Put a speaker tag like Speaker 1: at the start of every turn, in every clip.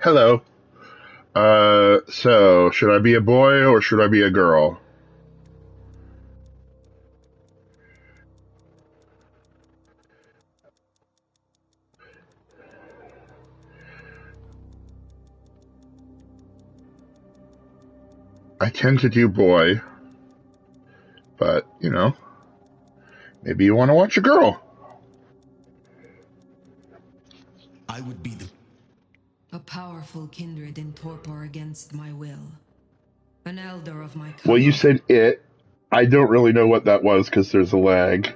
Speaker 1: Hello. So should I be a boy or should I be a girl? I tend to do boy, but maybe you want to watch a girl.
Speaker 2: I would be
Speaker 3: a powerful kindred in torpor against my will. An elder of my kind.
Speaker 1: Well, you said it. I don't really know what that was because there's a lag.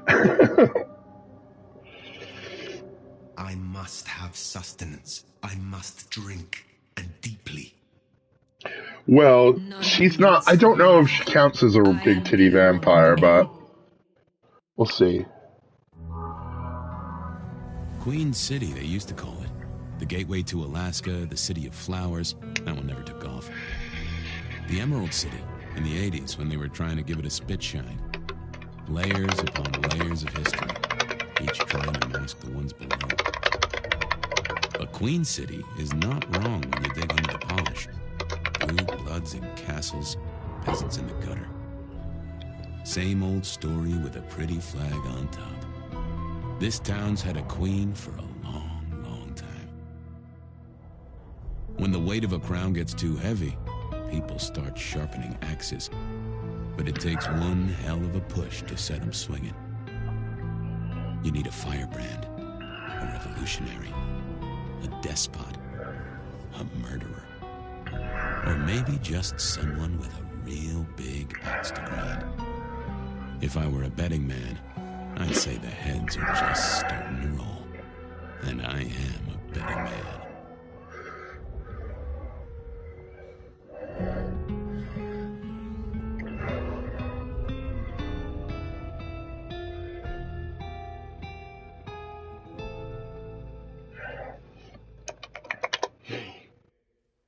Speaker 2: I must have sustenance. I must drink, and deeply.
Speaker 1: Well, she's not. I don't know if she counts as a big titty vampire, but we'll see.
Speaker 4: Queen City, they used to call it. The gateway to Alaska, the city of flowers. That one never took off. The Emerald City, in the 80s, when they were trying to give it a spit shine. Layers upon layers of history, each trying to mask the ones below. But Queen City is not wrong when you dig under the polish. Blue bloods in castles, peasants in the gutter. Same old story with a pretty flag on top. This town's had a queen for a long, long time. When the weight of a crown gets too heavy, people start sharpening axes. But it takes one hell of a push to set them swinging. You need a firebrand, a revolutionary, a despot, a murderer, or maybe just someone with a real big axe to grind. If I were a betting man, I'd say the heads are just starting to roll. And I am a betting man.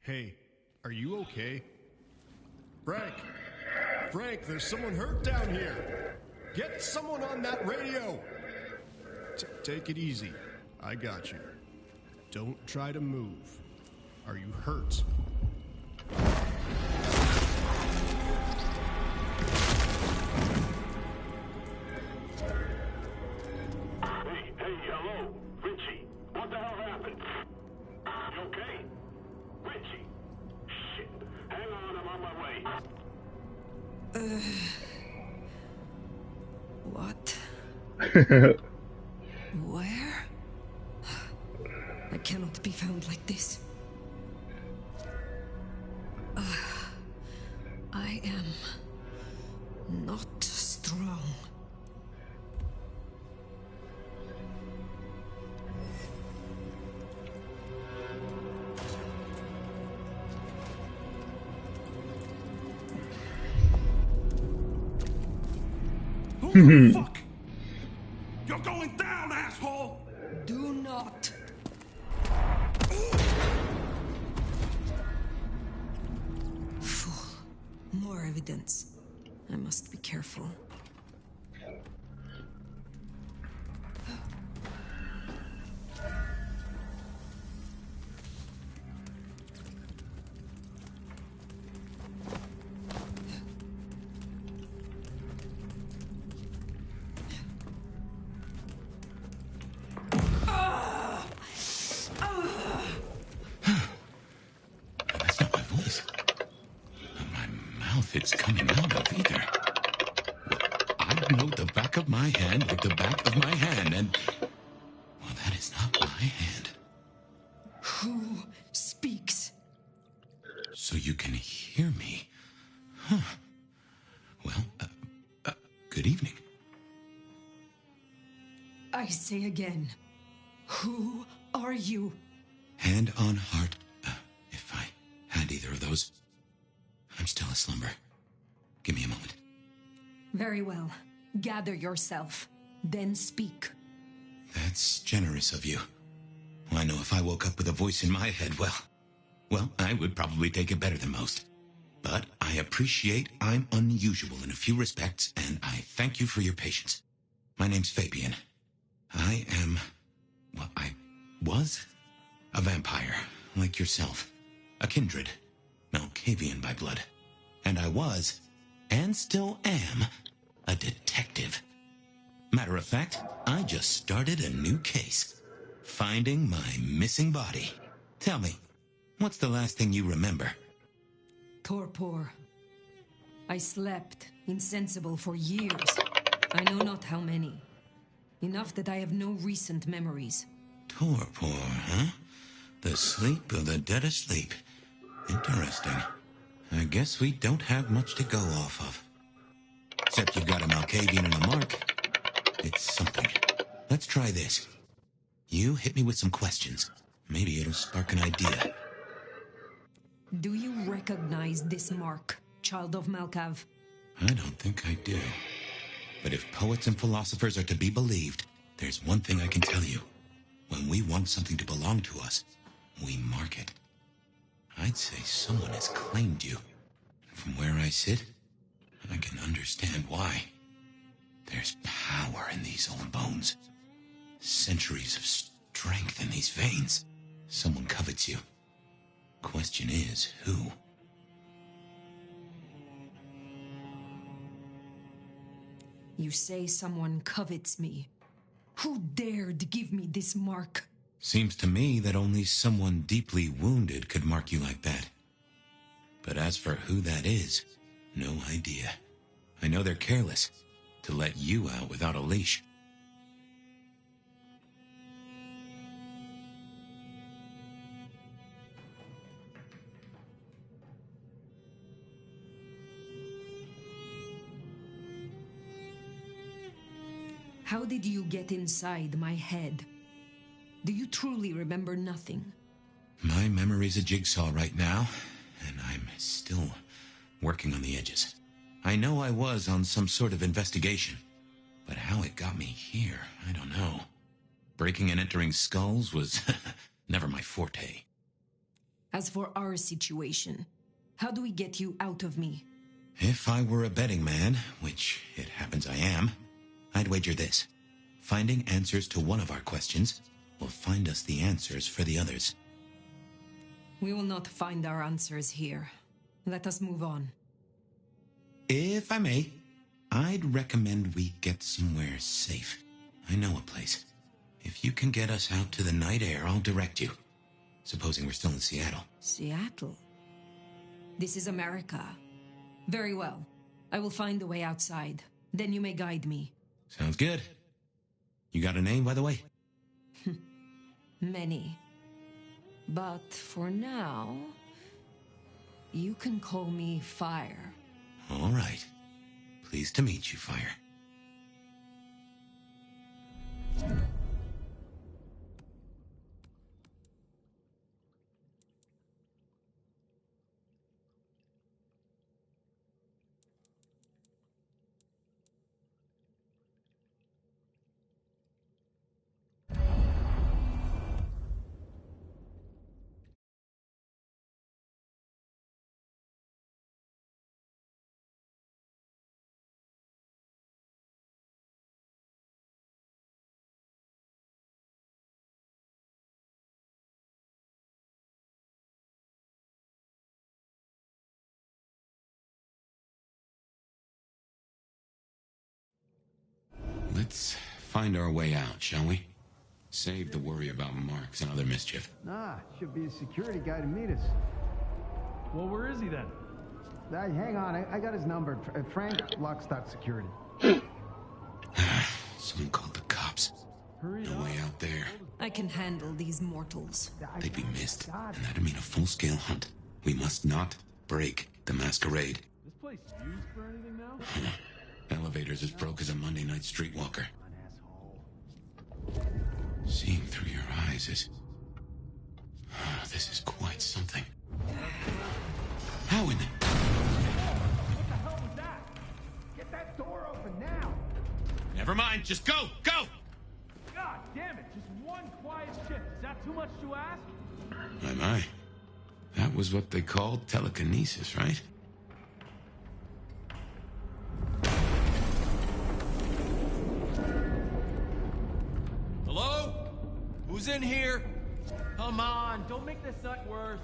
Speaker 5: Hey, are you okay? Frank, there's someone hurt down here. Get someone on that radio. Take it easy. I got you. Don't try to move. Are you hurt?
Speaker 6: Hey, hello, Richie. What the hell happened? You okay? Richie. Shit. Hang on, I'm on my way.
Speaker 3: What? Where? I cannot be found like this. I am not strong.
Speaker 2: Who the fuck? You're going down, asshole!
Speaker 3: Do not. Fool. More evidence. I must be careful.
Speaker 4: It's coming out of either. I know the back of my hand like the back of my hand, and... well, that is not my hand.
Speaker 3: Who speaks?
Speaker 4: So you can hear me. Huh. Well, good evening.
Speaker 3: I say again, who are you?
Speaker 4: Hand on heart, if I had either of those. I'm still aslumber. Give me a moment.
Speaker 3: Very well. Gather yourself. Then speak.
Speaker 4: That's generous of you. I know if I woke up with a voice in my head, well, I would probably take it better than most. But I appreciate I'm unusual in a few respects, and I thank you for your patience. My name's Fabian. I was a vampire
Speaker 2: like yourself. A kindred. Malkavian by blood. And I was, and still am, a detective. Matter of fact, I just started a new case. Finding my missing body. Tell me, what's the last thing you remember?
Speaker 3: Torpor. I slept, insensible for years. I know not how many. Enough that I have no recent memories.
Speaker 2: Torpor, huh? The sleep of the dead asleep. Interesting. I guess we don't have much to go off of. Except you've got a Malkavian and a mark. It's something. Let's try this. You hit me with some questions. Maybe it'll spark an idea.
Speaker 3: Do you recognize this mark, child of Malkav?
Speaker 2: I don't think I do. But if poets and philosophers are to be believed, there's one thing I can tell you. When we want something to belong to us, we mark it. I'd say someone has claimed you. From where I sit, I can understand why. There's power in these old bones. Centuries of strength in these veins. Someone covets you. Question is, who?
Speaker 3: You say someone covets me. Who dared give me this mark?
Speaker 2: Seems to me that only someone deeply wounded could mark you like that. But as for who that is, no idea. I know they're careless to let you out without a leash.
Speaker 3: How did you get inside my head? Do you truly remember nothing?
Speaker 2: My memory's a jigsaw right now, and I'm still working on the edges. I know I was on some sort of investigation, but how it got me here, I don't know. Breaking and entering skulls was never my forte.
Speaker 3: As for our situation, how do we get you out of me?
Speaker 2: If I were a betting man, which it happens I am, I'd wager this. Finding answers to one of our questions will find us the answers for the others.
Speaker 3: We will not find our answers here. Let us move on.
Speaker 2: If I may, I'd recommend we get somewhere safe. I know a place. If you can get us out to the night air, I'll direct you. Supposing we're still in Seattle.
Speaker 3: Seattle? This is America. Very well. I will find the way outside. Then you may guide me.
Speaker 2: Sounds good. You got a name, by the way?
Speaker 3: Many. But for now, you can call me Fire.
Speaker 2: All right. Pleased to meet you, Fire. Let's find our way out, shall we? Save the worry about marks and other mischief.
Speaker 7: Nah, should be a security guy to meet us.
Speaker 8: Well, where is he then?
Speaker 7: Hang on, I got his number. Frank, Lockstock Security.
Speaker 2: Someone called the cops.
Speaker 8: Hurry
Speaker 2: No
Speaker 8: up.
Speaker 2: way out there.
Speaker 3: I can handle these mortals.
Speaker 2: They'd be missed, and that'd mean a full-scale hunt. We must not break the masquerade.
Speaker 8: This place used for anything now?
Speaker 2: Elevator's as broke as a Monday night streetwalker. Seeing through your eyes is... this is quite something. How in the...
Speaker 7: What the hell was that? Get that door open now!
Speaker 2: Never mind, just go! Go!
Speaker 8: God damn it, just one quiet shift. Is that too much to ask?
Speaker 2: My. That was what they called telekinesis, right?
Speaker 9: Hello? Who's in here?
Speaker 8: Come on, don't make this suck worse.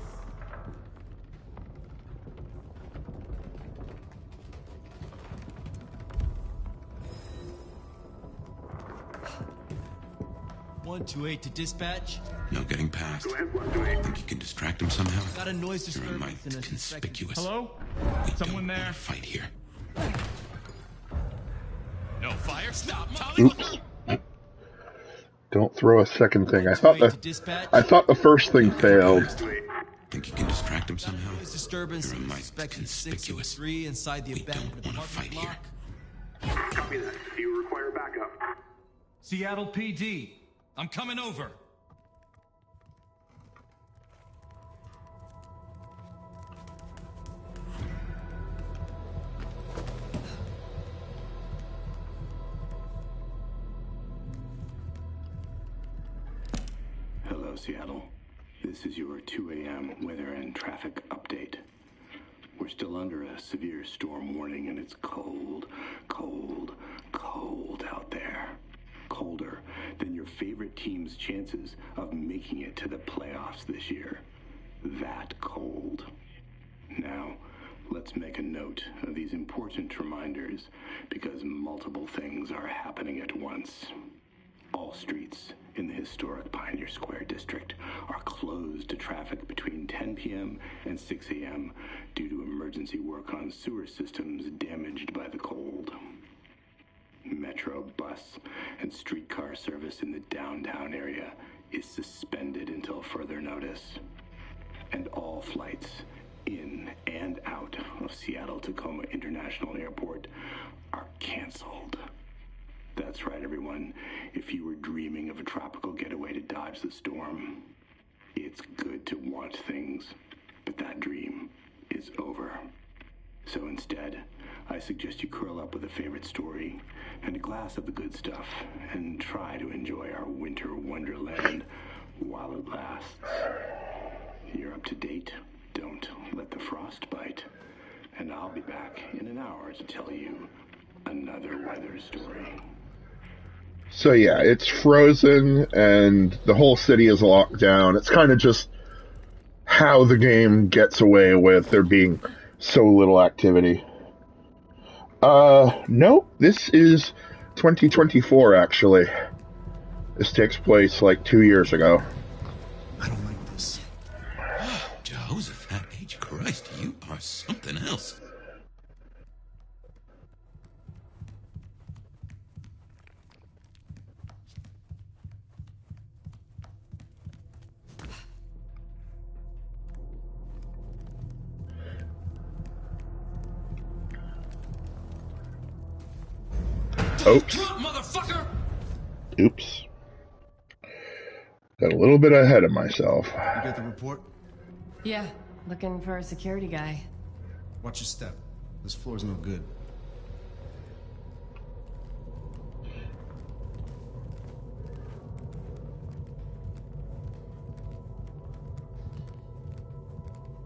Speaker 8: One 2-8 to dispatch.
Speaker 4: No getting past. Think you can distract him somehow?
Speaker 8: Got a noise
Speaker 4: You're a
Speaker 8: disturbance
Speaker 4: mite
Speaker 8: in a
Speaker 4: conspicuous.
Speaker 9: Hello?
Speaker 4: We
Speaker 9: Someone
Speaker 4: don't
Speaker 9: there?
Speaker 4: want to fight here.
Speaker 9: No fire. Stop,
Speaker 1: Oops. Don't throw a second thing. I thought the first thing failed.
Speaker 4: Think you can distract him somehow?
Speaker 8: Noise disturbance.
Speaker 4: You're a mite
Speaker 8: Suspected
Speaker 4: conspicuous.
Speaker 8: 603 inside the
Speaker 4: We don't
Speaker 8: abandoned
Speaker 4: want to
Speaker 8: apartment
Speaker 4: fight here.
Speaker 8: block.
Speaker 6: Copy that. Do you require backup?
Speaker 9: Seattle PD. I'm coming over.
Speaker 10: Hello, Seattle. This is your 2 a.m. weather and traffic update. We're still under a severe storm warning, and it's cold, cold, cold out there. Colder than your favorite team's chances of making it to the playoffs this year. That cold. Now, let's make a note of these important reminders, because multiple things are happening at once. All streets in the historic Pioneer Square district are closed to traffic between 10 p.m. and 6 a.m. due to emergency work on sewer systems damaged by the cold. Metro, bus, and streetcar service in the downtown area is suspended until further notice. And all flights in and out of Seattle-Tacoma International Airport are canceled. That's right, everyone. If you were dreaming of a tropical getaway to dodge the storm, it's good to want things, but that dream is over. So instead, I suggest you curl up with a favorite story and a glass of the good stuff and try to enjoy our winter wonderland while it lasts. You're up to date. Don't let the frost bite. And I'll be back in an hour to tell you another weather story.
Speaker 1: So yeah, it's frozen and the whole city is locked down. It's kind of just how the game gets away with there being so little activity. Nope, this is 2024 actually. This takes place like 2 years ago.
Speaker 2: I don't like this. Jehoshaphat H. Christ, you are something else.
Speaker 1: Oops.
Speaker 9: Motherfucker!
Speaker 1: Oops. Got a little bit ahead of myself.
Speaker 5: You got the report?
Speaker 11: Yeah, looking for a security guy.
Speaker 5: Watch your step. This floor's no good.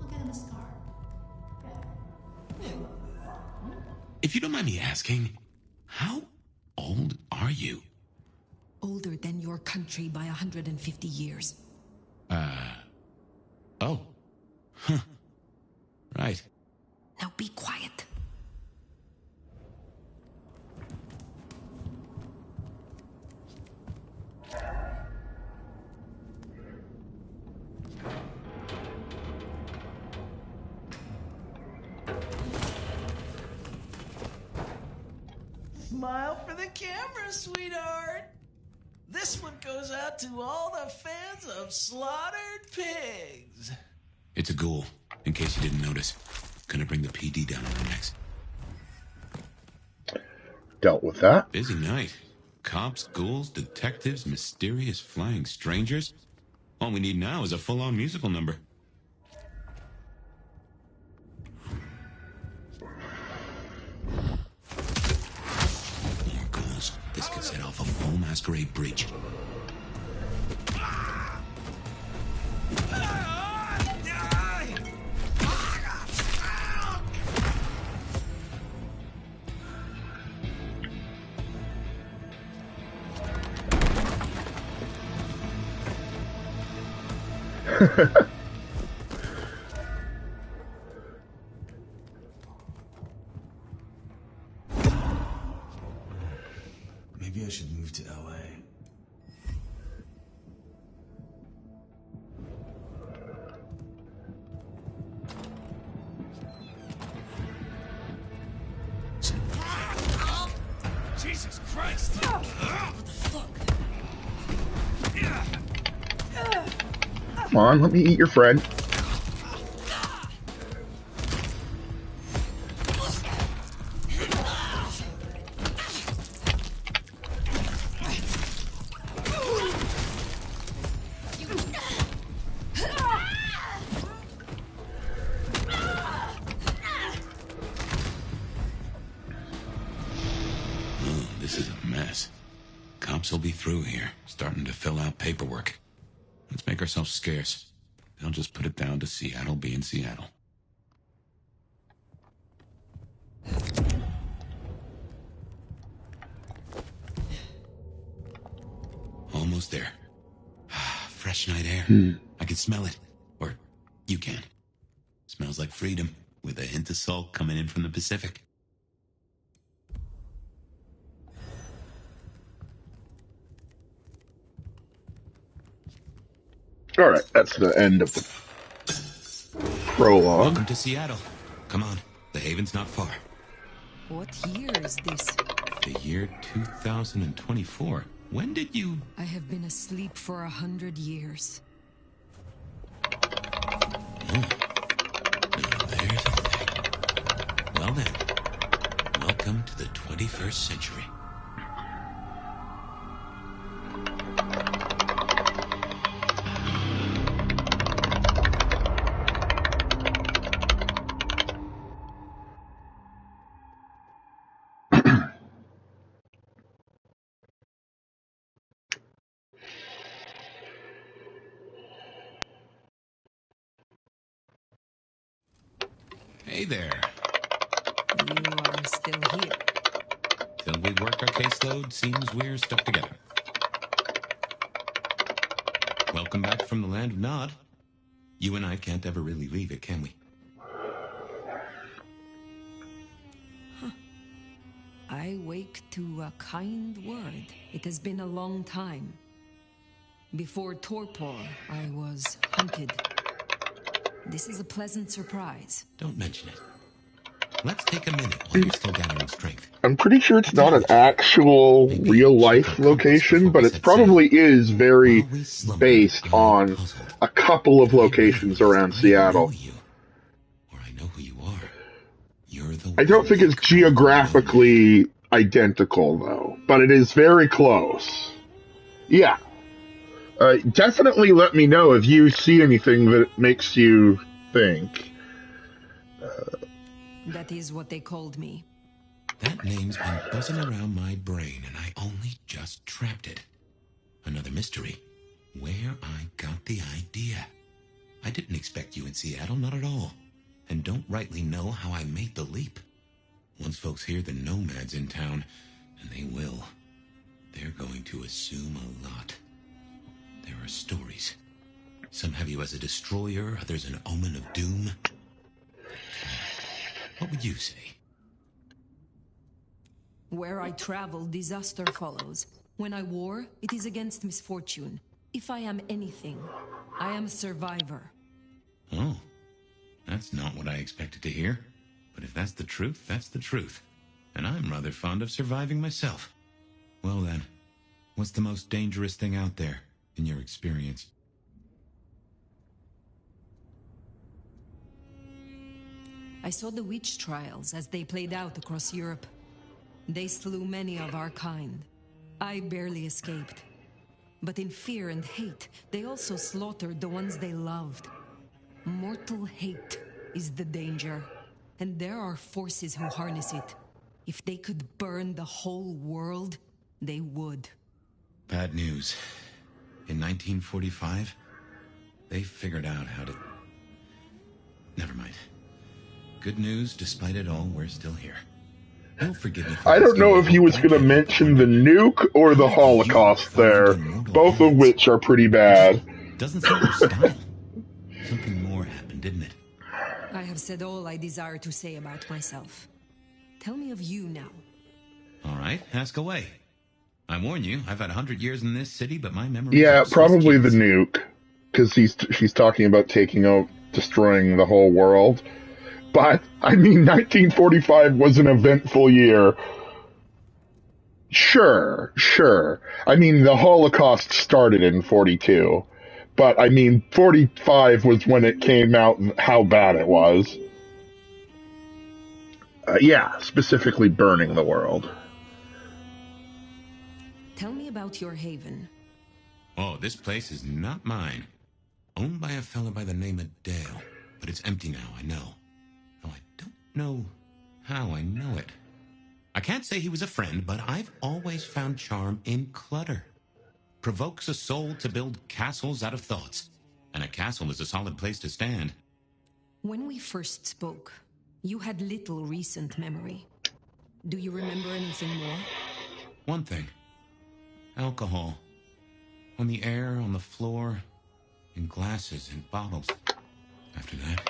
Speaker 12: I'll get him a scar.
Speaker 2: If you don't mind me asking, how old are you?
Speaker 3: Older than your country by 150 years.
Speaker 2: Oh. Huh. Right.
Speaker 3: Now be quiet.
Speaker 13: Smile for the camera, sweetheart. This one goes out to all the fans of Slaughtered Pigs.
Speaker 2: It's a ghoul, in case you didn't notice. Gonna bring the PD down on our necks.
Speaker 1: Dealt with that.
Speaker 2: Busy night. Cops, ghouls, detectives, mysterious flying strangers. All we need now is a full-on musical number. More ghouls. This could set off a full masquerade breach.
Speaker 14: Maybe I should move to LA.
Speaker 7: Jesus Christ! What the fuck?
Speaker 1: Come on, let me eat your friend.
Speaker 4: This is a mess. Cops will be through here, starting to fill out paperwork. Let's make ourselves scarce. They'll just put it down to Seattle being Seattle. Almost there. Fresh night air. I can smell it. Or you can. Smells like freedom, with a hint of salt coming in from the Pacific.
Speaker 1: Alright, that's the end of the prologue.
Speaker 4: Welcome to Seattle. Come on, the haven's not far.
Speaker 3: What year is this?
Speaker 4: The year 2024. When did you...
Speaker 3: I have been asleep for 100 years.
Speaker 4: Oh. Now there's a thing. Well then, welcome to the 21st century. Hey there.
Speaker 3: You are still here.
Speaker 4: Till we work our caseload, seems we're stuck together. Welcome back from the land of Nod. You and I can't ever really leave it, can we?
Speaker 3: I wake to a kind word. It has been a long time. Before Torpor, I was hunted. This is a pleasant surprise.
Speaker 4: Don't mention it. Let's take a minute while you're still gathering strength.
Speaker 1: I'm pretty sure it's not an actual real-life location, but it probably is very based on a couple of locations around Seattle. I don't think it's geographically identical, though, but it is very close. Yeah. Definitely let me know if you see anything that makes you think.
Speaker 3: That is what they called me.
Speaker 4: That name's been buzzing around my brain, and I only just trapped it. Another mystery. Where I got the idea. I didn't expect you in Seattle, not at all. And don't rightly know how I made the leap. Once folks hear the nomads in town, and they will, they're going to assume a lot. There are stories. Some have you as a destroyer, others an omen of doom. What would you say?
Speaker 3: Where I travel, disaster follows. When I war, it is against misfortune. If I am anything, I am a survivor.
Speaker 4: Oh, that's not what I expected to hear. But if that's the truth, that's the truth. And I'm rather fond of surviving myself. Well then, what's the most dangerous thing out there, in your experience?
Speaker 3: I saw the witch trials as they played out across Europe. They slew many of our kind. I barely escaped. But in fear and hate, they also slaughtered the ones they loved. Mortal hate is the danger. And there are forces who harness it. If they could burn the whole world, they would.
Speaker 4: Bad news. In 1945, they figured out how to... Never mind. Good news, despite it all, we're still here. You'll forgive me.
Speaker 1: I don't know if he was going to mention the nuke or the Holocaust there, both of which are pretty bad.
Speaker 4: Doesn't seem your style.
Speaker 2: Something more happened, didn't it?
Speaker 3: I have said all I desire to say about myself. Tell me of you now.
Speaker 2: All right, ask away. I warn you, I've had 100 years in this city, but my memories
Speaker 1: Yeah,
Speaker 2: are Swiss
Speaker 1: probably the
Speaker 2: cheese.
Speaker 1: nuke, because she's talking about taking out, destroying the whole world. But, I mean, 1945 was an eventful year. Sure. I mean, the Holocaust started in 42. But, I mean, 45 was when it came out and how bad it was. Yeah, specifically burning the world.
Speaker 3: Tell me about your haven.
Speaker 2: Oh, this place is not mine. Owned by a fella by the name of Dale. But it's empty now, I know. Though I don't know how I know it. I can't say he was a friend, but I've always found charm in clutter. Provokes a soul to build castles out of thoughts. And a castle is a solid place to stand.
Speaker 3: When we first spoke, you had little recent memory. Do you remember anything more?
Speaker 2: One thing. Alcohol. On the air, on the floor, in glasses and bottles. After that,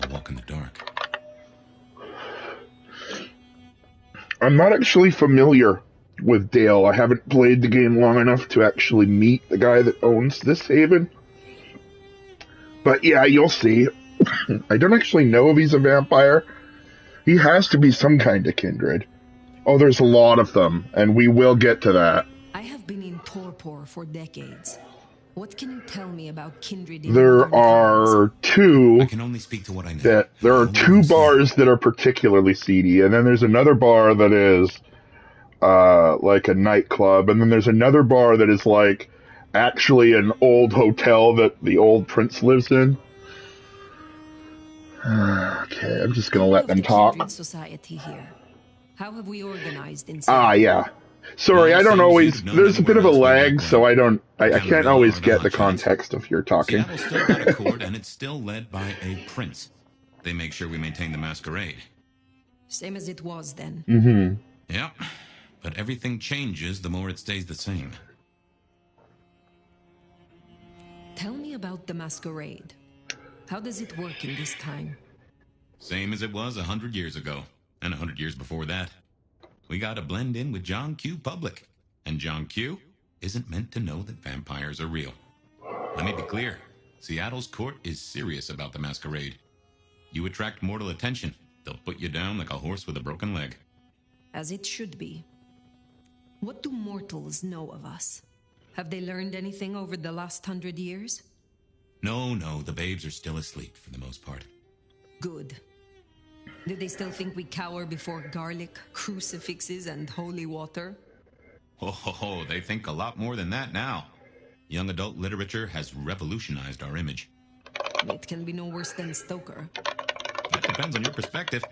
Speaker 2: I'll walk in the dark.
Speaker 1: I'm not actually familiar with Dale. I haven't played the game long enough to actually meet the guy that owns this haven. But yeah, you'll see. I don't actually know if he's a vampire. He has to be some kind of kindred. Oh, there's a lot of them, and we will get to that.
Speaker 3: I have been in torpor for decades. What can you tell me about kindred?
Speaker 1: There are two.
Speaker 2: I can only speak to what I know.
Speaker 1: There are two bars that are particularly seedy, and then there's another bar that is like a nightclub, and then there's another bar that is like actually an old hotel that the old prince lives in. Okay, I'm just gonna let them talk.
Speaker 3: Kindred society here. How have we organized in?
Speaker 1: Yeah. Sorry, I don't always. There's a bit of a lag, so I can't always get the context of your talking.
Speaker 2: Seattle's still got a court, and it's still led by a prince. They make sure we maintain the masquerade.
Speaker 3: Same as it was then.
Speaker 1: Mm-hmm.
Speaker 2: Yep. But everything changes the more it stays the same.
Speaker 3: Tell me about the masquerade. How does it work in this time?
Speaker 2: Same as it was 100 years ago, and 100 years before that. We gotta blend in with John Q. Public. And John Q. isn't meant to know that vampires are real. Let me be clear. Seattle's court is serious about the masquerade. You attract mortal attention. They'll put you down like a horse with a broken leg.
Speaker 3: As it should be. What do mortals know of us? Have they learned anything over the last 100 years?
Speaker 2: No, the babes are still asleep for the most part.
Speaker 3: Good. Do they still think we cower before garlic, crucifixes, and holy water?
Speaker 2: Oh, they think a lot more than that now. Young adult literature has revolutionized our image.
Speaker 3: It can be no worse than Stoker.
Speaker 2: That depends on your perspective.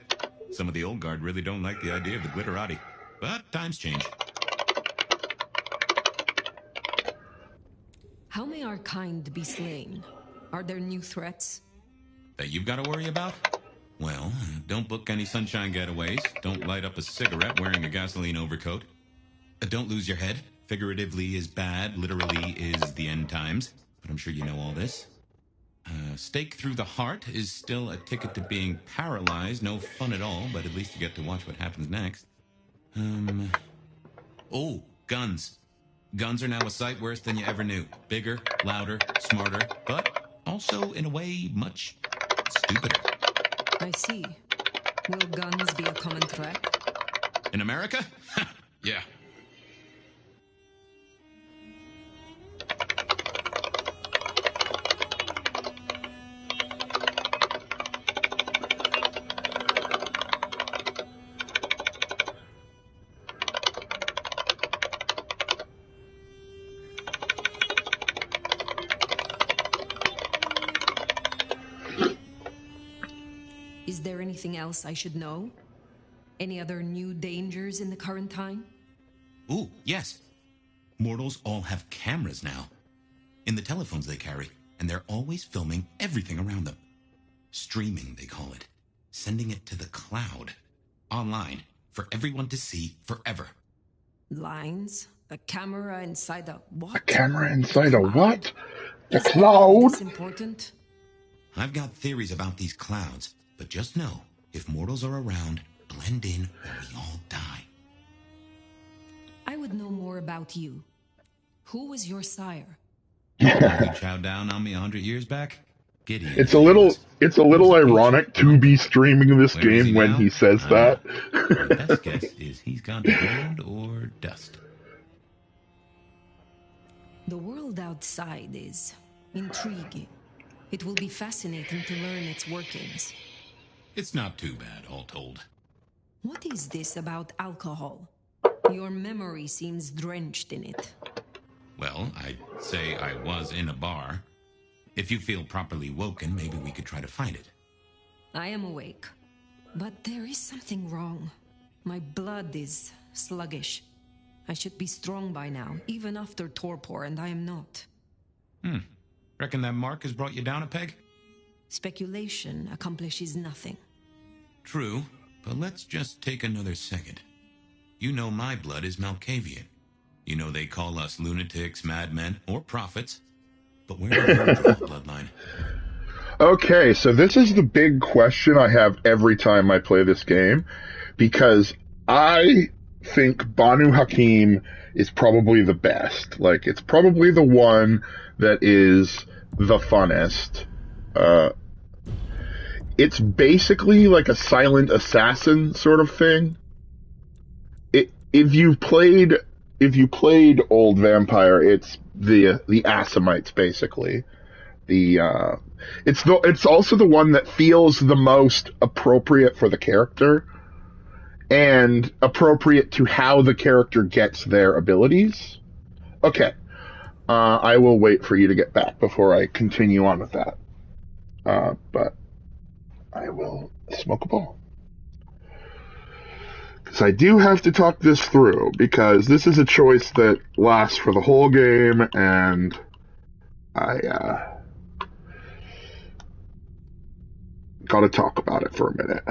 Speaker 2: Some of the old guard really don't like the idea of the glitterati. But times change.
Speaker 3: How may our kind be slain? Are there new threats?
Speaker 2: That you've got to worry about? Well, don't book any sunshine getaways. Don't light up a cigarette wearing a gasoline overcoat. Don't lose your head. Figuratively is bad, literally is the end times. But I'm sure you know all this. Stake through the heart is still a ticket to being paralyzed. No fun at all, but at least you get to watch what happens next. Oh, guns. Guns are now a sight worse than you ever knew. Bigger, louder, smarter, but also, in a way, much stupider.
Speaker 3: I see. Will guns be a common threat?
Speaker 2: In America? Yeah.
Speaker 3: Is there anything else I should know? Any other new dangers in the current time?
Speaker 2: Ooh, yes. Mortals all have cameras now. In the telephones they carry, and they're always filming everything around them. Streaming, they call it. Sending it to the cloud. Online, for everyone to see forever.
Speaker 3: Lines? A camera inside a what?
Speaker 1: A camera inside a what? The cloud?
Speaker 3: Is important?
Speaker 2: I've got theories about these clouds, but just know, if mortals are around, blend in or we all die.
Speaker 3: I would know more about you. Who was your sire?
Speaker 4: The one who chowed down on me 100 years back? Gideon.
Speaker 1: It's a little ironic to be streaming this game when he says that.
Speaker 4: My best guess is he's gone to gold or dust.
Speaker 3: The world outside is intriguing. It will be fascinating to learn its workings.
Speaker 4: It's not too bad, all told.
Speaker 3: What is this about alcohol? Your memory seems drenched in it.
Speaker 4: Well, I'd say I was in a bar. If you feel properly woken, maybe we could try to find it.
Speaker 3: I am awake. But there is something wrong. My blood is sluggish. I should be strong by now, even after torpor, and I am not.
Speaker 4: Reckon that mark has brought you down a peg?
Speaker 3: Speculation accomplishes nothing.
Speaker 4: True, but let's just take another second. You know my blood is Malkavian. You know they call us lunatics, madmen, or prophets. But where do you draw the bloodline?
Speaker 1: Okay, so this is the big question I have every time I play this game, because I think Banu Hakim is probably the best. Like, it's probably the one that is the funnest. It's basically like a silent assassin sort of thing. If you played Old Vampire, it's the Assamites basically. It's also the one that feels the most appropriate for the character and appropriate to how the character gets their abilities. Okay. I will wait for you to get back before I continue on with that. But I will smoke a ball. Because I do have to talk this through, because this is a choice that lasts for the whole game, and I gotta talk about it for a minute.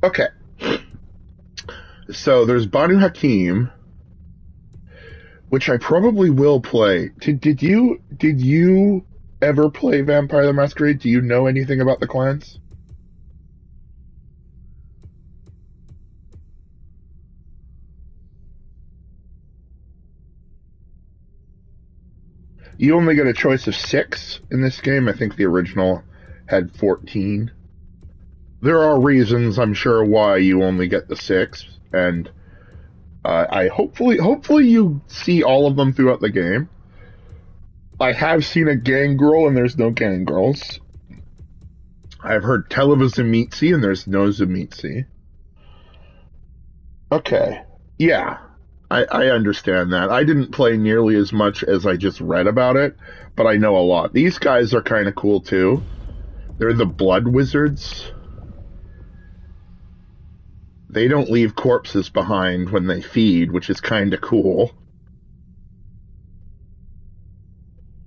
Speaker 1: Okay. So there's Banu Hakim, which I probably will play. Did you ever play Vampire the Masquerade? Do you know anything about the clans? You only get a choice of 6 in this game. I think the original had 14. There are reasons, I'm sure, why you only get the 6, and I hopefully you see all of them throughout the game. I have seen a gangrel, and there's no gangrels. I've heard tell of a Zemitzi, and there's no Zemitzi. Okay, yeah, I understand that. I didn't play nearly as much as I just read about it, but I know a lot. These guys are kind of cool, too. They're the Blood Wizards. They don't leave corpses behind when they feed, which is kind of cool.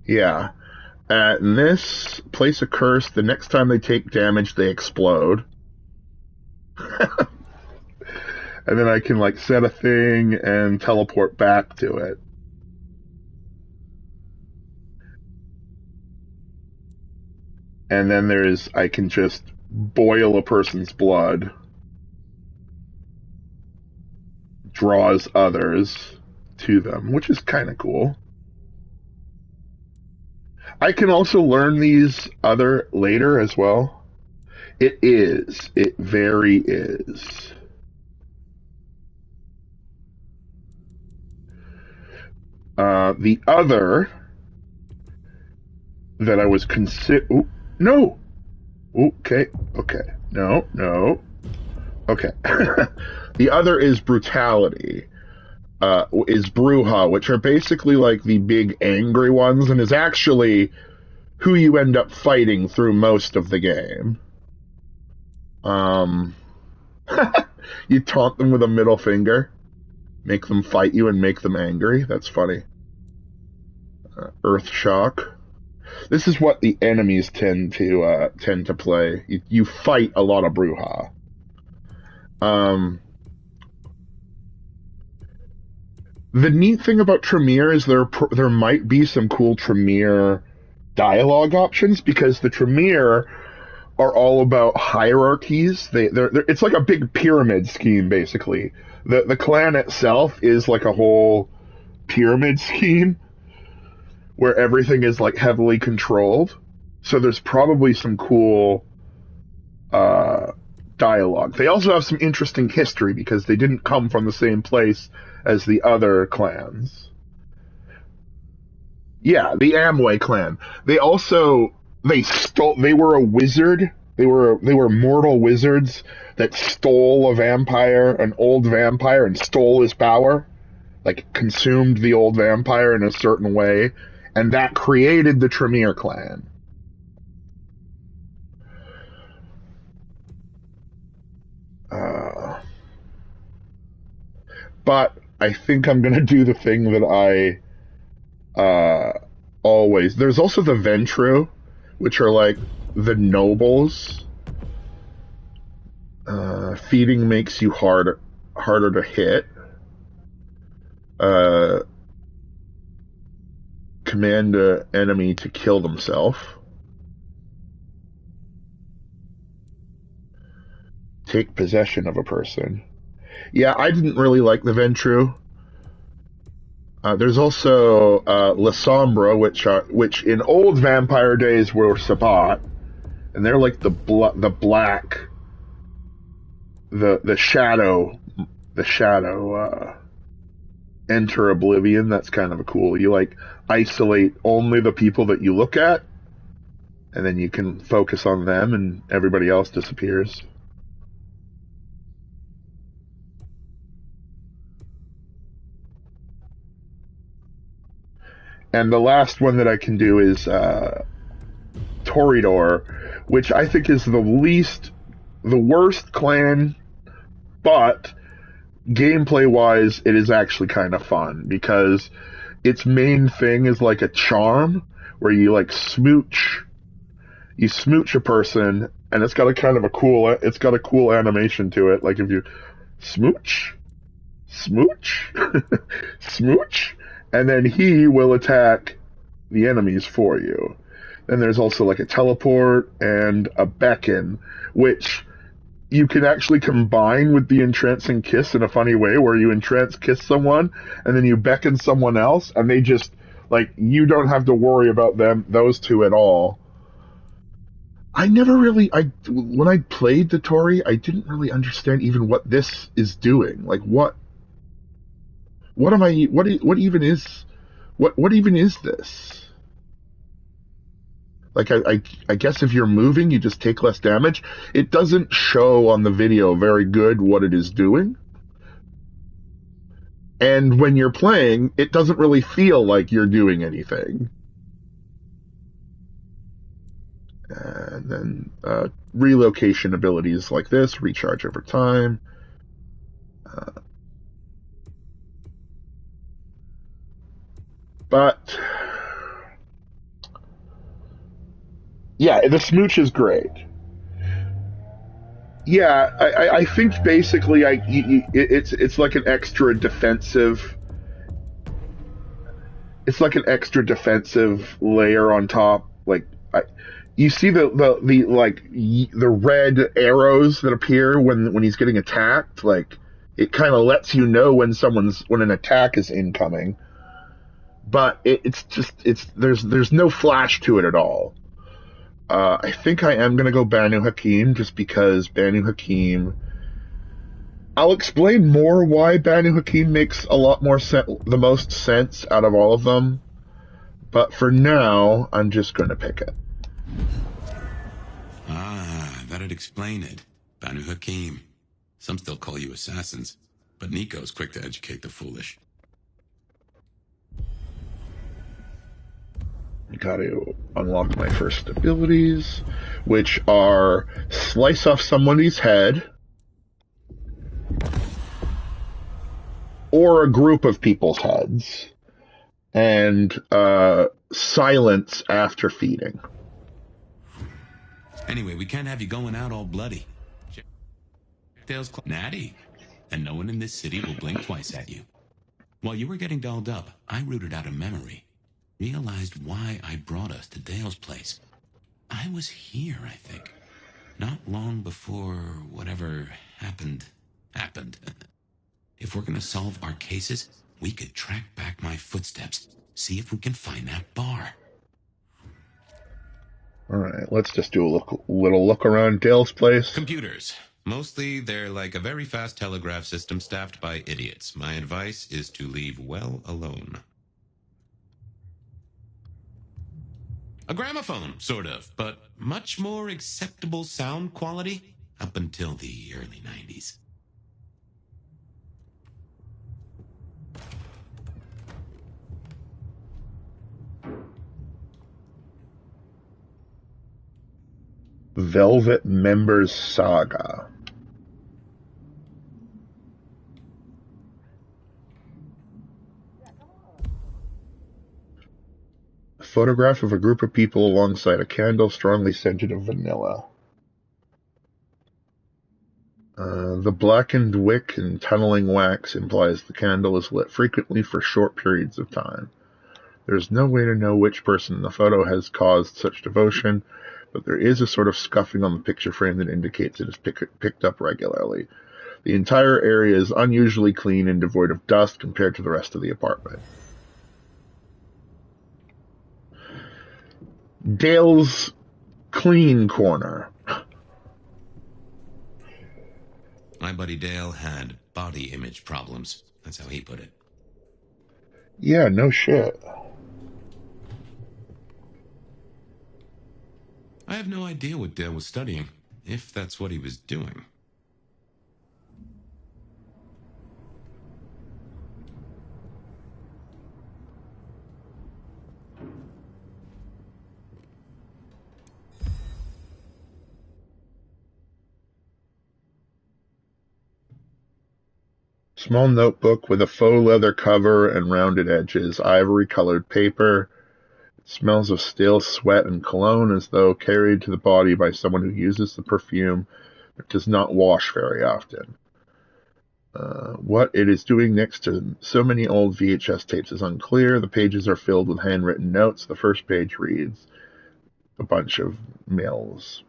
Speaker 1: Yeah. In this, place a curse. The next time they take damage, they explode. And then I can, like, set a thing and teleport back to it. And then I can just boil a person's blood. Draws others to them, which is kind of cool. I can also learn these later as well. It is. It very is. The other that I was no. Okay. No. Okay. The other is brutality. Is Bruja, which are basically like the big angry ones, and is actually who you end up fighting through most of the game. You taunt them with a middle finger, make them fight you and make them angry. That's funny. Earth Shock. This is what the enemies tend to play. You fight a lot of Bruja. The neat thing about Tremere is there might be some cool Tremere dialogue options, because the Tremere are all about hierarchies. It's like a big pyramid scheme, basically. The clan itself is like a whole pyramid scheme where everything is like heavily controlled. So there's probably some cool dialogue. They also have some interesting history because they didn't come from the same place as the other clans. Yeah, the Amway clan. They were a wizard. They were mortal wizards that stole an old vampire, and stole his power. Like, consumed the old vampire in a certain way, and that created the Tremere clan. But I think I'm going to do the thing that I always... There's also the Ventru, which are like the nobles. Feeding makes you harder to hit. Command an enemy to kill themselves. Take possession of a person. Yeah, I didn't really like the Ventru. There's also La Sombra, which in old vampire days were Sabbat, and they're like the shadow. Enter Oblivion. That's kind of cool. You like isolate only the people that you look at, and then you can focus on them, and everybody else disappears. And the last one that I can do is Toreador, which I think is the worst clan, but gameplay-wise, it is actually kind of fun, because its main thing is like a charm, where you like smooch a person, and it's got a cool animation to it, like if you smooch, smooch, and then he will attack the enemies for you. Then there's also like a teleport and a beckon, which you can actually combine with the entrance and kiss in a funny way, where you entrance kiss someone and then you beckon someone else, and they just, like, you don't have to worry about those two at all. When I played the Tori, I didn't really understand even what this is doing. Like, what even is this? Like, I guess if you're moving, you just take less damage. It doesn't show on the video very good what it is doing. And when you're playing, it doesn't really feel like you're doing anything. And then relocation abilities like this, recharge over time. But yeah, the smooch is great. Yeah, I think basically it's like an extra defensive. It's like an extra defensive layer on top. Like, you see the red arrows that appear when he's getting attacked. Like, it kind of lets you know when an attack is incoming. But there's no flash to it at all. I think I am going to go Banu Hakim, just because Banu Hakim... I'll explain more why Banu Hakim makes a lot more the most sense out of all of them, but for now, I'm just going to pick it.
Speaker 4: Ah, that'd explain it. Banu Hakim. Some still call you assassins, but Nico's quick to educate the foolish.
Speaker 1: I got to unlock my first abilities, which are slice off somebody's head, or a group of people's heads, and silence after feeding.
Speaker 4: Anyway, we can't have you going out all bloody. Dale's natty, and no one in this city will blink twice at you. While you were getting dolled up, I rooted out a memory. Realized why I brought us to Dale's place. I was here, I think. Not long before whatever happened. If we're gonna solve our cases, we could track back my footsteps. See if we can find that bar.
Speaker 1: Alright, let's just do a little look around Dale's place.
Speaker 4: Computers. Mostly, they're like a very fast telegraph system staffed by idiots. My advice is to leave well alone. A gramophone, sort of, but much more acceptable sound quality up until the early 90s.
Speaker 1: Velvet Members Saga. A photograph of a group of people alongside a candle strongly scented of vanilla. The blackened wick and tunneling wax implies the candle is lit frequently for short periods of time. There is no way to know which person in the photo has caused such devotion, but there is a sort of scuffing on the picture frame that indicates it is picked up regularly. The entire area is unusually clean and devoid of dust compared to the rest of the apartment. Dale's Clean Corner.
Speaker 4: My buddy Dale had body image problems. That's how he put it.
Speaker 1: Yeah, no shit.
Speaker 4: I have no idea what Dale was studying, if that's what he was doing.
Speaker 1: Small notebook with a faux leather cover and rounded edges, ivory-colored paper. It smells of stale sweat and cologne as though carried to the body by someone who uses the perfume but does not wash very often. What it is doing next to so many old VHS tapes is unclear. The pages are filled with handwritten notes. The first page reads a bunch of mills.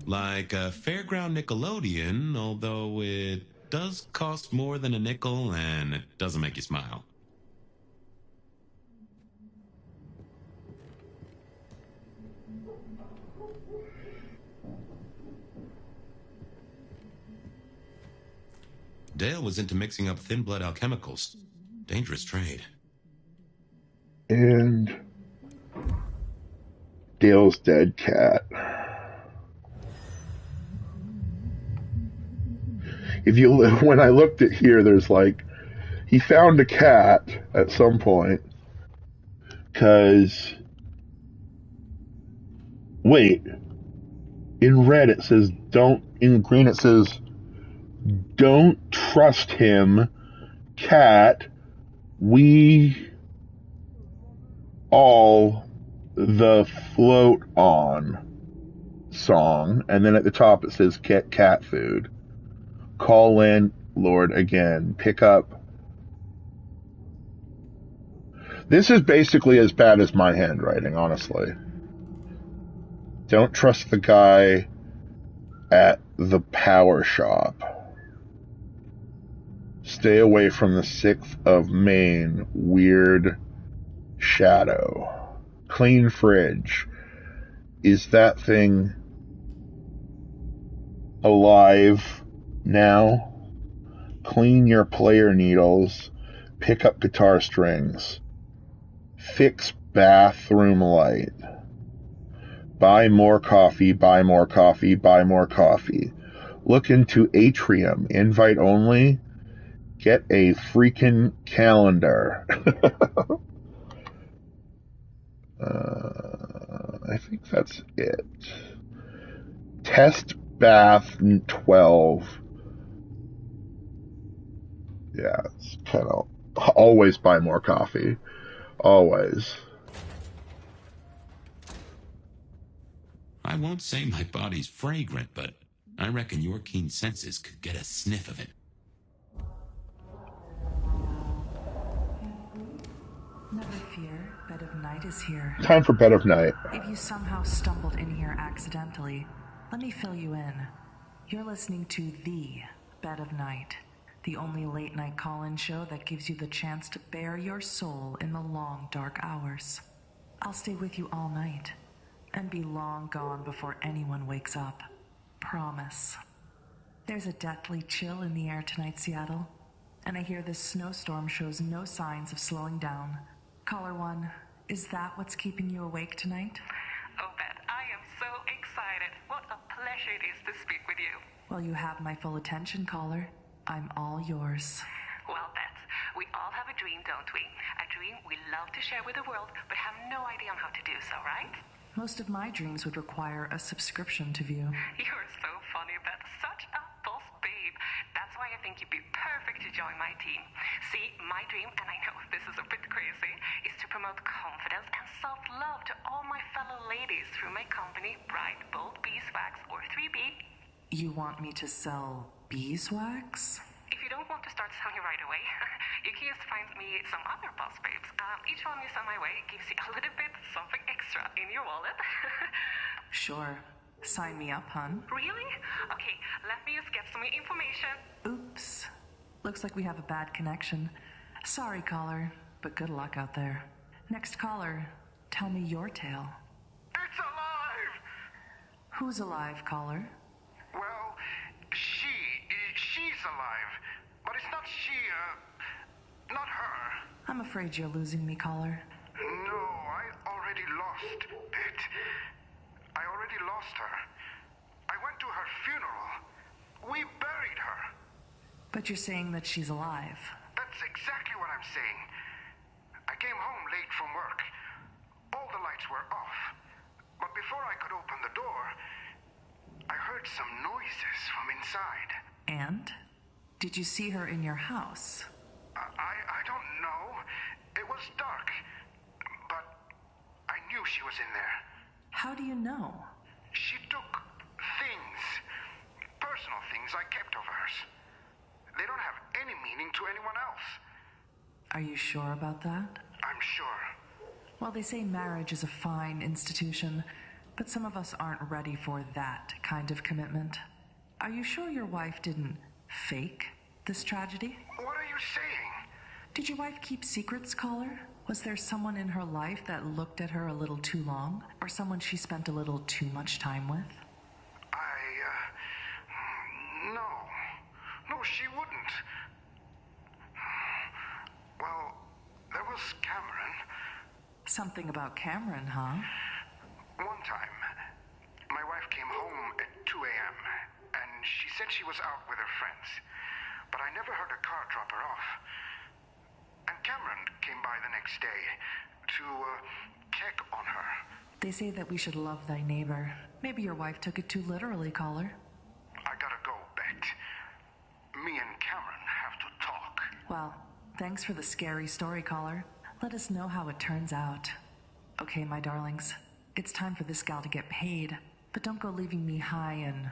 Speaker 4: Like a fairground Nickelodeon, although it does cost more than a nickel and it doesn't make you smile. Dale was into mixing up thin blood alchemicals. Dangerous trade.
Speaker 1: And Dale's dead cat. When I looked at here, there's like, he found a cat at some point, because, wait, in red it says in green it says, don't trust him, cat, we all the float on song, and then at the top it says cat food. Call in, Lord, again. Pick up. This is basically as bad as my handwriting, honestly. Don't trust the guy at the power shop. Stay away from the 6th of Maine. Weird Shadow. Clean fridge. Is that thing alive now? Clean your player needles. Pick up guitar strings. Fix bathroom light. Buy more coffee, buy more coffee, buy more coffee. Look into Atrium. Invite only. Get a freaking calendar. I think that's it. Test bath 12. Yeah, it's kind of always buy more coffee. Always.
Speaker 4: I won't say my body's fragrant, but I reckon your keen senses could get a sniff of it.
Speaker 15: Never fear, Bed of Night is here.
Speaker 1: Time for Bed of Night.
Speaker 15: If you somehow stumbled in here accidentally, let me fill you in. You're listening to The Bed of Night, the only late-night call-in show that gives you the chance to bare your soul in the long, dark hours. I'll stay with you all night, and be long gone before anyone wakes up. Promise. There's a deathly chill in the air tonight, Seattle, and I hear this snowstorm shows no signs of slowing down. Caller 1, is that what's keeping you awake tonight?
Speaker 16: Oh, Beth, I am so excited. What a pleasure it is to speak with you.
Speaker 15: Well, you have my full attention, caller. I'm all yours.
Speaker 16: Well, Beth, we all have a dream, don't we? A dream we love to share with the world, but have no idea on how to do so, right?
Speaker 15: Most of my dreams would require a subscription to view.
Speaker 16: You're so funny, Beth. Such a boss babe. That's why I think you'd be perfect to join my team. See, my dream, and I know this is a bit crazy, is to promote confidence and self-love to all my fellow ladies through my company, Bright, Bold Beeswax, or 3B.
Speaker 15: You want me to sell beeswax?
Speaker 16: If you don't want to start selling right away, you can just find me some other boss babes. Each one you send my way gives you a little bit something extra in your wallet.
Speaker 15: Sure. Sign me up, hun.
Speaker 16: Really? Okay, let me just get some information.
Speaker 15: Oops. Looks like we have a bad connection. Sorry, caller, but good luck out there. Next caller, tell me your tale.
Speaker 17: It's alive!
Speaker 15: Who's alive, caller?
Speaker 17: Well, she's alive. But it's not she, not her.
Speaker 15: I'm afraid you're losing me, caller.
Speaker 17: No, I already lost it. I already lost her. I went to her funeral. We buried her.
Speaker 15: But you're saying that she's alive.
Speaker 17: That's exactly what I'm saying. I came home late from work. All the lights were off. But before I could open the door, I heard some noises from inside.
Speaker 15: And? Did you see her in your house?
Speaker 17: I don't know. It was dark. But I knew she was in there.
Speaker 15: How do you know?
Speaker 17: She took things. Personal things I kept of hers. They don't have any meaning to anyone else.
Speaker 15: Are you sure about that?
Speaker 17: I'm sure.
Speaker 15: Well, they say marriage is a fine institution, but some of us aren't ready for that kind of commitment. Are you sure your wife didn't fake this tragedy?
Speaker 17: What are you saying?
Speaker 15: Did your wife keep secrets, caller? Was there someone in her life that looked at her a little too long? Or someone she spent a little too much time with?
Speaker 17: No, she wouldn't. Well, there was Cameron.
Speaker 15: Something about Cameron, huh?
Speaker 17: One time, my wife came home at 2 a.m. and she said she was out with her friends. But I never heard a car drop her off. And Cameron came by the next day to check on her.
Speaker 15: They say that we should love thy neighbor. Maybe your wife took it too literally, caller.
Speaker 17: I gotta go, Bet. Me and Cameron have to talk.
Speaker 15: Well, thanks for the scary story, caller. Let us know how it turns out. Okay, my darlings. It's time for this gal to get paid. But don't go leaving me high and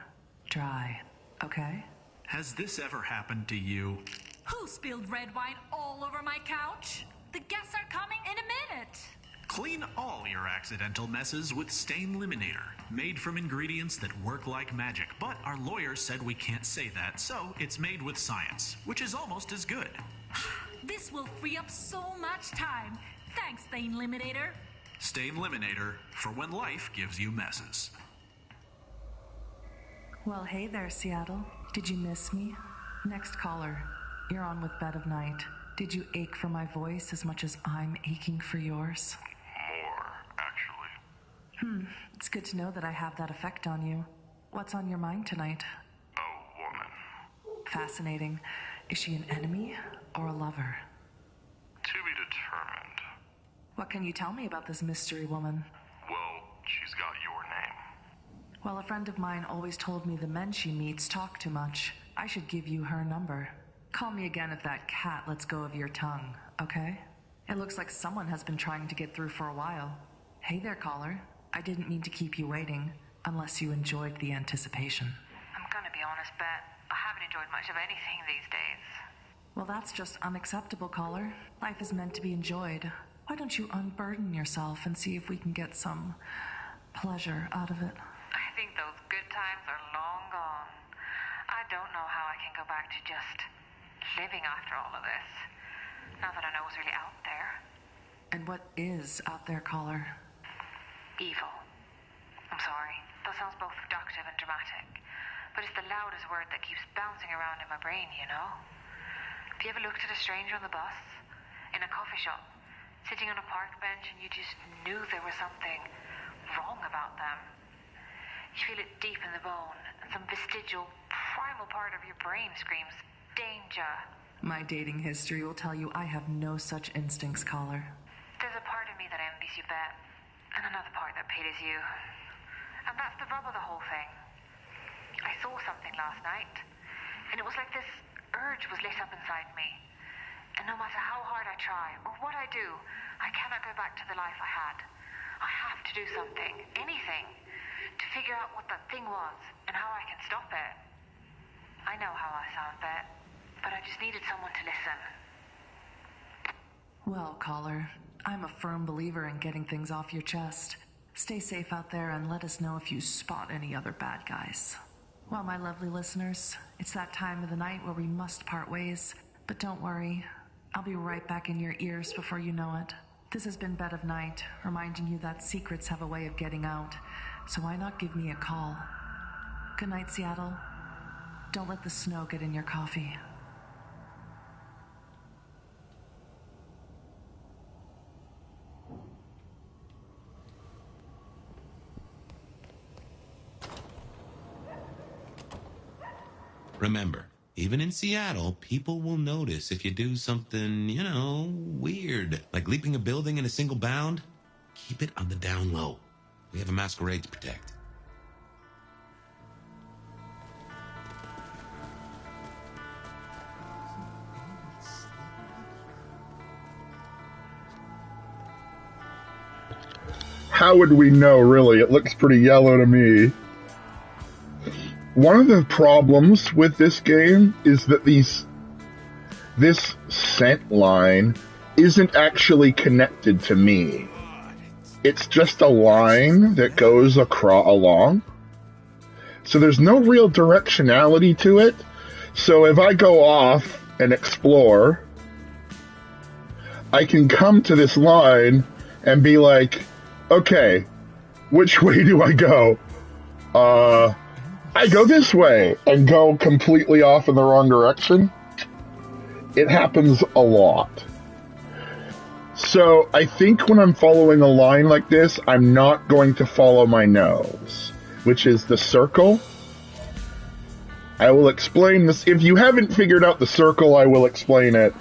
Speaker 15: dry, okay?
Speaker 18: Has this ever happened to you?
Speaker 19: Who spilled red wine all over my couch? The guests are coming in a minute.
Speaker 18: Clean all your accidental messes with Stain Eliminator, made from ingredients that work like magic. But our lawyers said we can't say that, so it's made with science, which is almost as good.
Speaker 19: This will free up so much time. Thanks, Stain Eliminator.
Speaker 18: Stain Eliminator for when life gives you messes.
Speaker 15: Well, hey there, Seattle. Did you miss me? Next caller. You're on with Bed of Night. Did you ache for my voice as much as I'm aching for yours?
Speaker 17: More, actually.
Speaker 15: It's good to know that I have that effect on you. What's on your mind tonight?
Speaker 17: A woman.
Speaker 15: Fascinating. Is she an enemy or a lover?
Speaker 17: To be determined.
Speaker 15: What can you tell me about this mystery woman?
Speaker 17: Well, she's got your name.
Speaker 15: Well, a friend of mine always told me the men she meets talk too much. I should give you her number. Call me again if that cat lets go of your tongue, okay? It looks like someone has been trying to get through for a while. Hey there, caller. I didn't mean to keep you waiting, unless you enjoyed the anticipation.
Speaker 16: I'm gonna be honest, Bet. I haven't enjoyed much of anything these days.
Speaker 15: Well, that's just unacceptable, caller. Life is meant to be enjoyed. Why don't you unburden yourself and see if we can get some pleasure out of it?
Speaker 16: I think those good times are long gone. I don't know how I can go back to just living after all of this, now that I know what's really out there.
Speaker 15: And what is out there, caller?
Speaker 16: Evil. I'm sorry, that sounds both reductive and dramatic, but it's the loudest word that keeps bouncing around in my brain, you know? Have you ever looked at a stranger on the bus, in a coffee shop, sitting on a park bench, and you just knew there was something wrong about them? You feel it deep in the bone, and some vestigial, primal part of your brain screams, danger.
Speaker 15: My dating history will tell you I have no such instincts, caller.
Speaker 16: There's a part of me that envies you, Bet, and another part that pities you. And that's the rub of the whole thing. I saw something last night, and it was like this urge was lit up inside me. And no matter how hard I try, or what I do, I cannot go back to the life I had. I have to do something, anything, to figure out what that thing was, and how I can stop it. I know how I sound, Bet, but I just needed someone to listen.
Speaker 15: Well, caller, I'm a firm believer in getting things off your chest. Stay safe out there and let us know if you spot any other bad guys. Well, my lovely listeners, it's that time of the night where we must part ways. But don't worry, I'll be right back in your ears before you know it. This has been Bed of Night, reminding you that secrets have a way of getting out. So why not give me a call? Good night, Seattle. Don't let the snow get in your coffee.
Speaker 4: Remember, even in Seattle, people will notice if you do something, weird. Like leaping a building in a single bound. Keep it on the down low. We have a masquerade to protect.
Speaker 1: How would we know, really? It looks pretty yellow to me. One of the problems with this game is that this scent line isn't actually connected to me. It's just a line that goes along. So there's no real directionality to it. So if I go off and explore, I can come to this line and be like, okay, which way do I go? I go this way, and go completely off in the wrong direction. It happens a lot. So I think when I'm following a line like this, I'm not going to follow my nose, which is the circle. I will explain this. If you haven't figured out the circle, I will explain it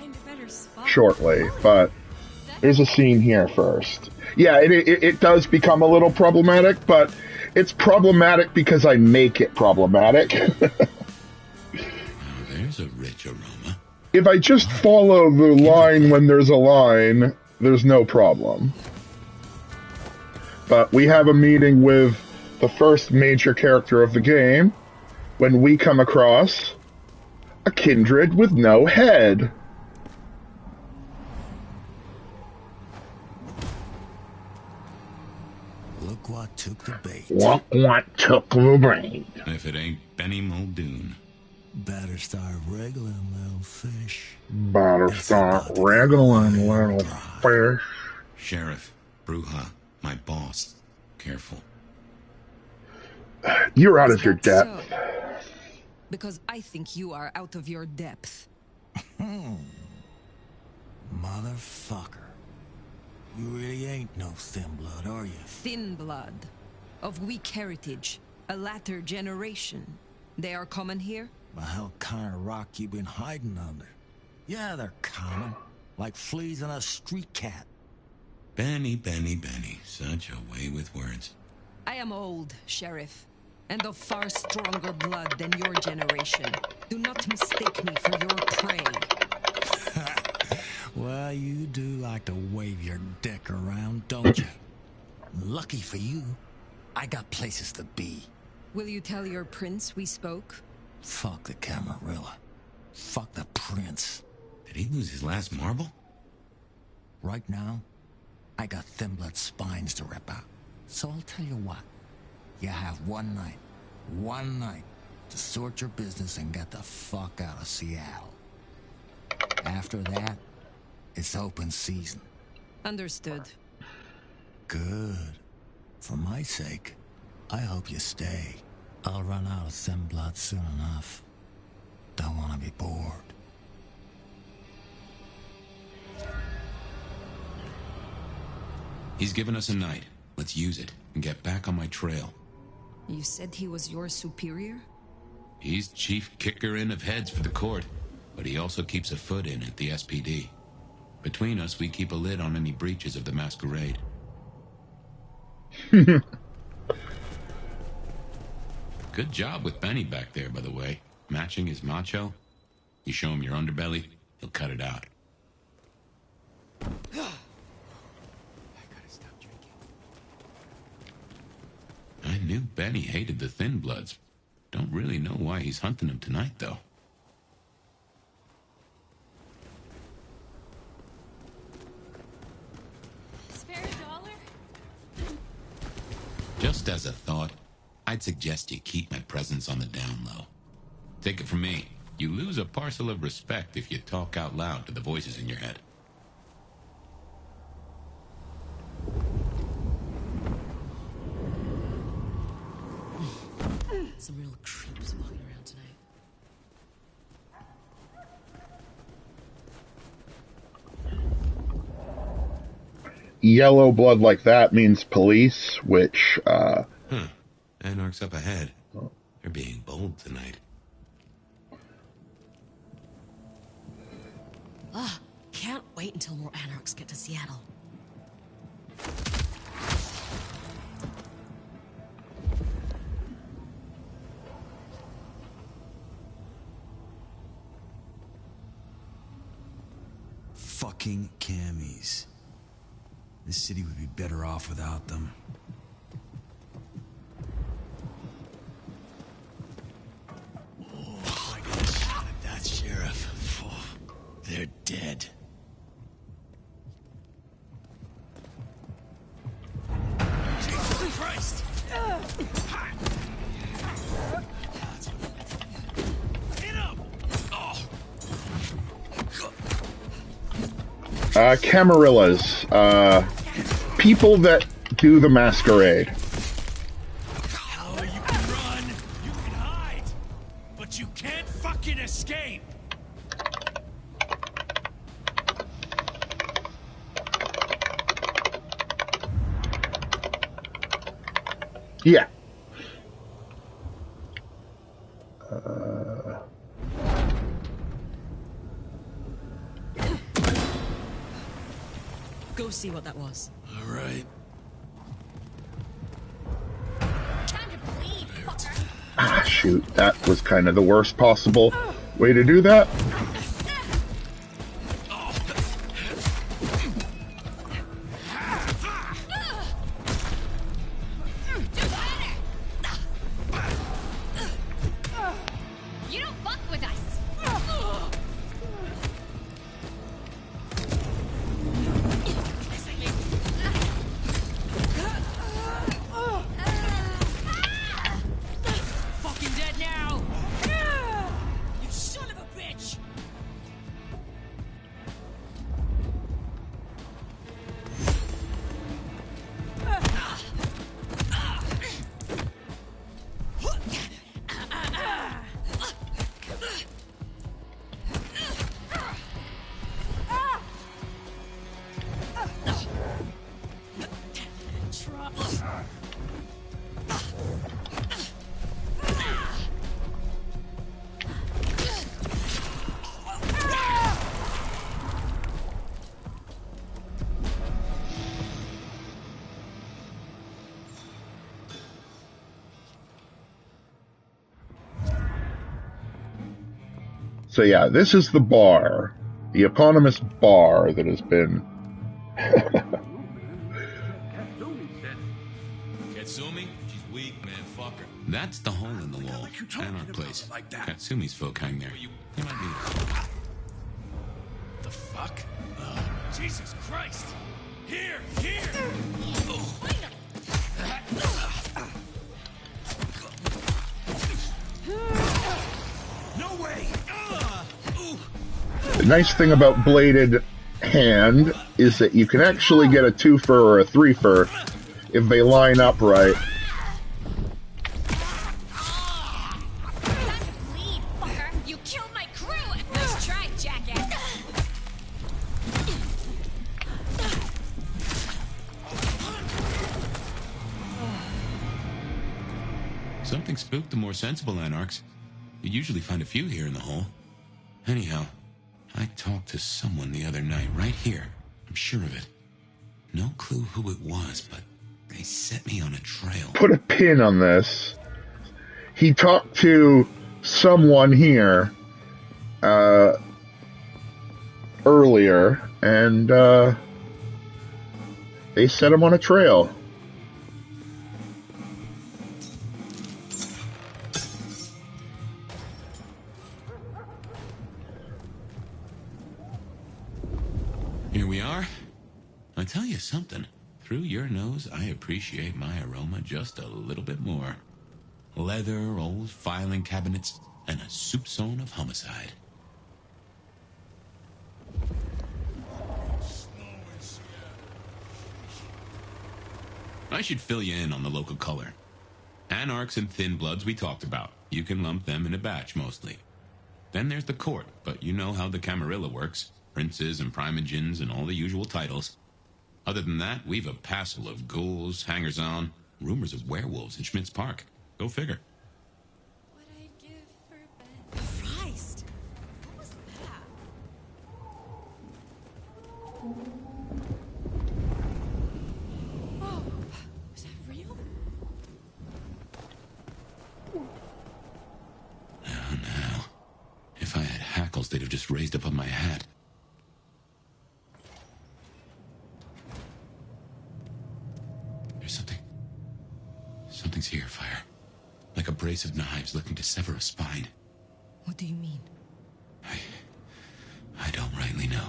Speaker 1: shortly, but there's a scene here first. Yeah, it does become a little problematic, but it's problematic because I make it problematic.
Speaker 4: There's a rich aroma.
Speaker 1: If I just follow the line when there's a line, there's no problem. But we have a meeting with the first major character of the game when we come across a kindred with no head.
Speaker 14: Look what took the bait.
Speaker 1: Look what took the bait.
Speaker 4: If it ain't Benny Muldoon.
Speaker 14: Better start wriggling, little fish.
Speaker 1: Better start wriggling, little fish.
Speaker 2: Sheriff, Bruja, my boss. Careful.
Speaker 1: You're out
Speaker 3: Is
Speaker 1: of your
Speaker 3: that
Speaker 1: depth.
Speaker 3: so? Because I think you are out of your depth.
Speaker 14: Motherfucker. You really ain't no thin blood, are you?
Speaker 3: Thin blood. Of weak heritage. A latter generation. They are common here?
Speaker 14: Well, how kind of rock you been hiding under? Yeah, they're common. Like fleas on a street cat.
Speaker 2: Benny, Benny, Benny. Such a way with words.
Speaker 3: I am old, Sheriff. And of far stronger blood than your generation. Do not mistake me for your prey.
Speaker 14: Well, you do like to wave your dick around, don't you? Lucky for you, I got places to be.
Speaker 3: Will you tell your prince we spoke?
Speaker 14: Fuck the Camarilla. Fuck the prince.
Speaker 2: Did he lose his last marble?
Speaker 14: Right now, I got thin blood spines to rip out. So I'll tell you what. You have one night to sort your business and get the fuck out of Seattle. After that, it's open season.
Speaker 3: Understood.
Speaker 14: Good. For my sake, I hope you stay. I'll run out of thin blood soon enough. Don't want to be bored.
Speaker 4: He's given us a night. Let's use it and get back on my trail.
Speaker 3: You said he was your superior?
Speaker 4: He's chief kicker-in of heads for the court, but he also keeps a foot in at the SPD. Between us, we keep a lid on any breaches of the Masquerade. Good job with Benny back there, by the way. Matching his macho. You show him your underbelly, he'll cut it out. I knew Benny hated the Thin Bloods. Don't really know why he's hunting them tonight, though.
Speaker 19: Spare $1?
Speaker 4: Just as a thought, I'd suggest you keep my presence on the down low. Take it from me, you lose a parcel of respect if you talk out loud to the voices in your head.
Speaker 11: Some real creeps walking around tonight.
Speaker 1: Yellow blood like that means police, which,
Speaker 2: Anarch's up ahead. They're being bold tonight.
Speaker 11: Can't wait until more Anarchs get to Seattle.
Speaker 14: Fucking cammies. This city would be better off without them. Oh, I got a shot at that sheriff. Oh, they're dead. Jesus Christ! Hit him! Oh.
Speaker 1: Camarillas, people that do the masquerade.
Speaker 8: Oh, you can run, you can hide, but you can't fucking escape.
Speaker 1: Yeah.
Speaker 11: Go see what that was.
Speaker 14: All right.
Speaker 19: Time to bleed, fucker.
Speaker 1: Ah, shoot. That was kind of the worst possible way to do that.
Speaker 19: You don't fuck with us.
Speaker 8: Fucking dead now. You son of a bitch.
Speaker 1: So yeah, this is the bar. The eponymous bar that has been...
Speaker 4: Katsumi? She's weak, man. Fuck her. That's the hole in the wall. Anarch place. Katsumi's folk hang there. You might need her.
Speaker 8: The fuck? Oh, Jesus Christ! Here! Here! No way!
Speaker 1: The nice thing about Bladed Hand is that you can actually get a 2-fer or a 3-fer if they line up right.
Speaker 19: Bleed, fucker! You killed my crew! Nice try, jackass!
Speaker 4: Something spooked the more sensible anarchs. You usually find a few here in the hole. Anyhow, I talked to someone the other night, right here. I'm sure of it. No clue who it was, but they set me on a trail.
Speaker 1: Put a pin on this. He talked to someone here earlier, and they set him on a trail.
Speaker 4: Here we are. I tell you something. Through your nose, I appreciate my aroma just a little bit more. Leather, old filing cabinets, and a soup zone of homicide. I should fill you in on the local color. Anarchs and Thin Bloods we talked about. You can lump them in a batch, mostly. Then there's the court, but you know how the Camarilla works. Princes and primogens and all the usual titles. Other than that, we've a passel of ghouls, hangers-on, rumors of werewolves in Schmidt's Park. Go figure.
Speaker 19: What I'd give for Christ! What was that? Oh, was that real?
Speaker 4: Oh, no. If I had hackles, they'd have just raised up on my hat. Something's here, Fire. Like a brace of knives looking to sever a spine.
Speaker 3: What do you mean?
Speaker 4: I don't rightly know.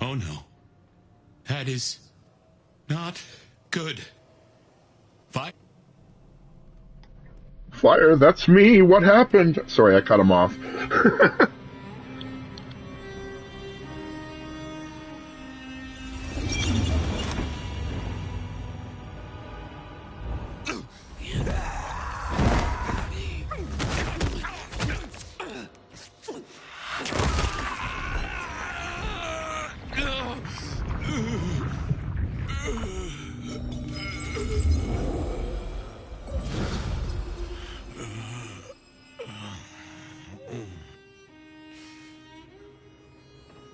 Speaker 4: Oh no. That is not good. Fire?
Speaker 1: Fire, that's me. What happened? Sorry, I cut him off.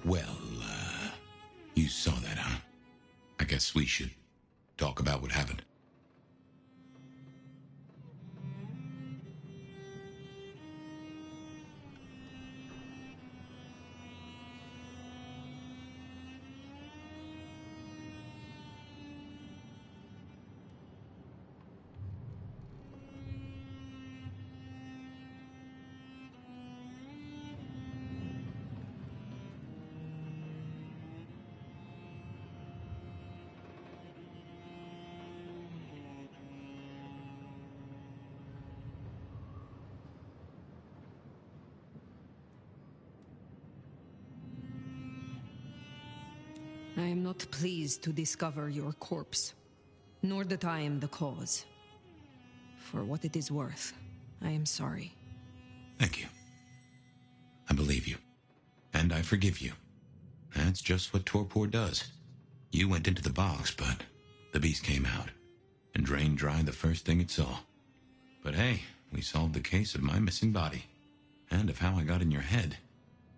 Speaker 4: Well, you saw that, huh? I guess we should talk about what happened.
Speaker 3: I am not pleased to discover your corpse, nor that I am the cause. For what it is worth, I am sorry.
Speaker 4: Thank you. I believe you. And I forgive you. That's just what torpor does. You went into the box, but the beast came out and drained dry the first thing it saw. But hey, we solved the case of my missing body. And of how I got in your head.